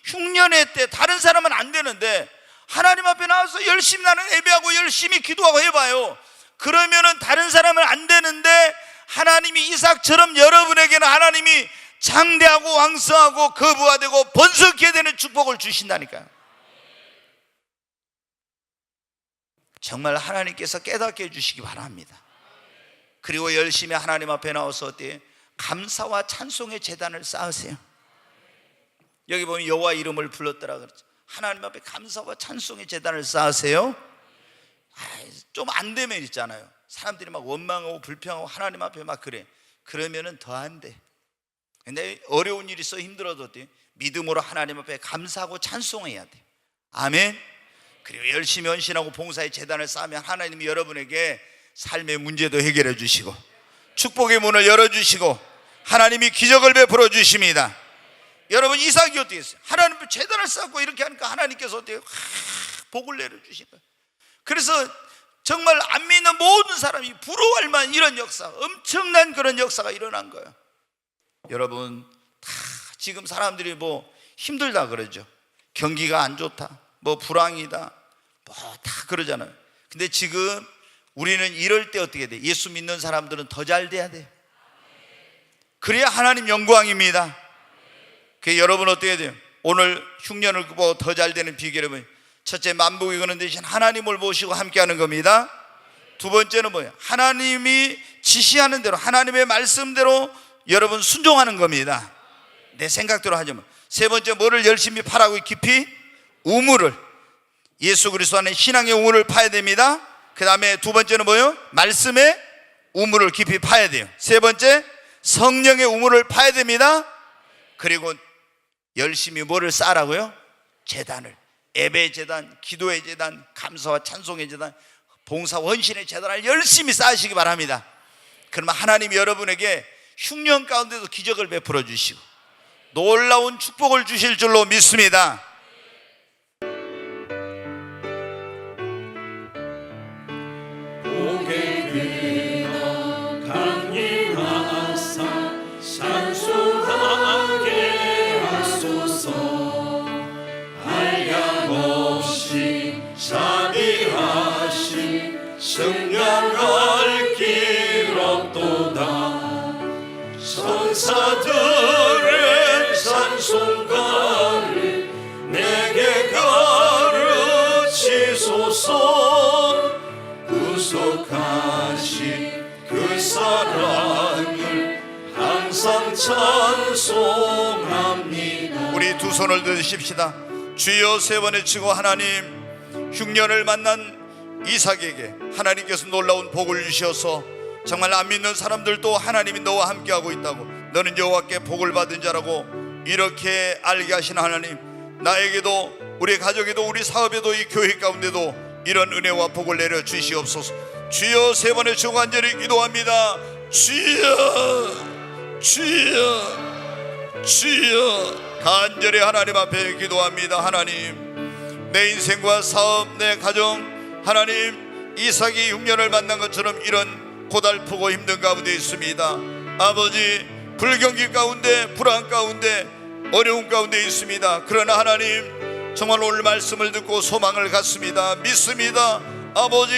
흉년의 때 다른 사람은 안 되는데 하나님 앞에 나와서 열심히 나는 예배하고 열심히 기도하고 해봐요. 그러면은 다른 사람은 안 되는데 하나님이 이삭처럼 여러분에게는 하나님이 장대하고 왕성하고 거부화되고 번성케 되는 축복을 주신다니까요. 정말 하나님께서 깨닫게 해주시기 바랍니다. 그리고 열심히 하나님 앞에 나와서 어때요? 감사와 찬송의 제단을 쌓으세요. 여기 보면 여호와 이름을 불렀더라 그랬죠. 하나님 앞에 감사와 찬송의 제단을 쌓으세요. 좀 안 되면 있잖아요. 사람들이 막 원망하고 불평하고 하나님 앞에 막 그래. 그러면은 더 안 돼. 근데 어려운 일이 있어 힘들어도 어때요? 믿음으로 하나님 앞에 감사하고 찬송해야 돼. 아멘. 그리고 열심히 헌신하고 봉사의 제단을 쌓으면 하나님이 여러분에게 삶의 문제도 해결해 주시고 축복의 문을 열어주시고 하나님이 기적을 베풀어 주십니다. 여러분, 이삭이 어떻게 했어요? 하나님 앞에 제단을 쌓고 이렇게 하니까 하나님께서 어때요? 복을 내려주신 거예요. 그래서 정말 안 믿는 모든 사람이 부러워할 만한 이런 역사, 엄청난 그런 역사가 일어난 거예요. 여러분, 다 지금 사람들이 뭐 힘들다 그러죠. 경기가 안 좋다, 뭐 불황이다, 뭐 다 그러잖아요. 근데 지금 우리는 이럴 때 어떻게 돼? 예수 믿는 사람들은 더 잘 돼야 돼요. 그래야 하나님 영광입니다. 그 여러분 어떻게 돼요? 오늘 흉년을 극복하고 더 잘 되는 비결은 첫째, 만복이 거는 대신 하나님을 모시고 함께하는 겁니다. 두 번째는 뭐예요? 하나님이 지시하는 대로, 하나님의 말씀대로 여러분 순종하는 겁니다. 내 생각대로 하지 마. 세 번째, 뭐를 열심히 파라고? 깊이 우물을, 예수 그리스도 안에 신앙의 우물을 파야 됩니다. 그 다음에 두 번째는 뭐예요? 말씀의 우물을 깊이 파야 돼요. 세 번째, 성령의 우물을 파야 됩니다. 그리고 열심히 뭐를 쌓으라고요? 제단을. 예배의 제단, 기도의 제단, 감사와 찬송의 제단, 봉사와 헌신의 제단을 열심히 쌓으시기 바랍니다. 그러면 하나님이 여러분에게 흉년 가운데도 기적을 베풀어 주시고 놀라운 축복을 주실 줄로 믿습니다. 복의 근원 강림하사 찬송하게 하소서. 한량없이 자비하신 승량할 길 없도다. 천사들의 찬송가를 내게 가르치소서. 구속하신 그 사랑을 항상 찬송합니다. 우리 두 손을 드십시다. 주여 세 번 외치고, 하나님, 흉년을 만난 이삭에게 하나님께서 놀라운 복을 주셔서 정말 안 믿는 사람들도 하나님이 너와 함께하고 있다고, 너는 여호와께 복을 받은 자라고 이렇게 알게 하신 하나님, 나에게도, 우리 가족에도, 우리 사업에도, 이 교회 가운데도 이런 은혜와 복을 내려 주시옵소서. 주여 세 번의 주고 간절히 기도합니다. 주여, 주여, 주여. 간절히 하나님 앞에 기도합니다. 하나님, 내 인생과 사업, 내 가정, 하나님, 이삭이 흉년을 만난 것처럼 이런 고달프고 힘든 가운데 있습니다. 아버지, 불경기 가운데, 불안 가운데, 어려운 가운데 있습니다. 그러나 하나님, 정말 오늘 말씀을 듣고 소망을 갖습니다. 믿습니다. 아버지,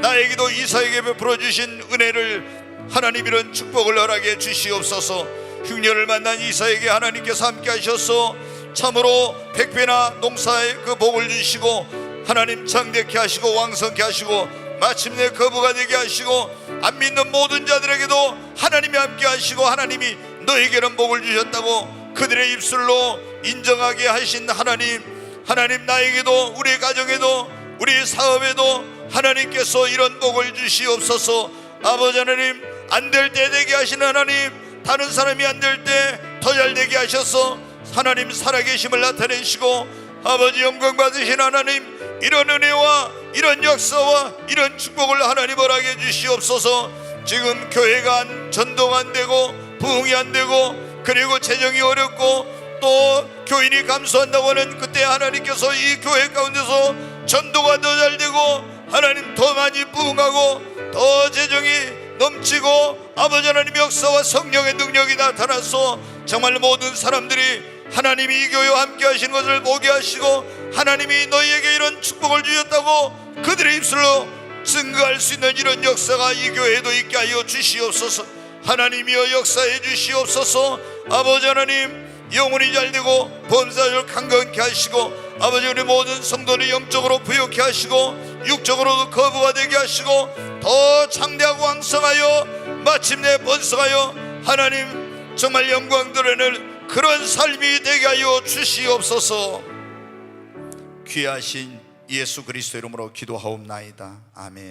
나에게도 이삭에게 베풀어 주신 은혜를, 하나님 이런 축복을 허락해 주시옵소서. 흉년을 만난 이삭에게 하나님께서 함께 하셔서 참으로 백배나 농사의 그 복을 주시고, 하나님 장대케 하시고 왕성케 하시고 마침내 거부가 되게 하시고, 안 믿는 모든 자들에게도 하나님이 함께 하시고, 하나님이 너에게는 복을 주셨다고 그들의 입술로 인정하게 하신 하나님, 하나님, 나에게도, 우리 가정에도, 우리 사업에도 하나님께서 이런 복을 주시옵소서. 아버지 하나님, 안 될 때 되게 하시는 하나님, 다른 사람이 안 될 때 더 잘 되게 하셔서 하나님 살아계심을 나타내시고, 아버지 영광 받으신 하나님, 이런 은혜와 이런 역사와 이런 축복을 하나님 허락해 주시옵소서. 지금 교회가 전도가 안 되고 부흥이 안 되고, 그리고 재정이 어렵고 또 교인이 감소한다고 하는 그때 하나님께서 이 교회 가운데서 전도가 더 잘 되고, 하나님 더 많이 부흥하고 더 재정이 넘치고, 아버지 하나님 역사와 성령의 능력이 나타나서 정말 모든 사람들이 하나님이 이 교회와 함께 하신 것을 보게 하시고, 하나님이 너희에게 이런 축복을 주셨다고 그들의 입술로 증거할 수 있는 이런 역사가 이 교회에도 있게 하여 주시옵소서. 하나님이여 역사해 주시옵소서. 아버지 하나님, 영혼이 잘되고 범사를 강건케 하시고, 아버지 우리 모든 성도를 영적으로 부욕케 하시고 육적으로도 거부가 되게 하시고 더 창대하고 왕성하여 마침내 번성하여 하나님 정말 영광 드러낼 그런 삶이 되게 하여 주시옵소서. 귀하신 예수 그리스도 이름으로 기도하옵나이다. 아멘.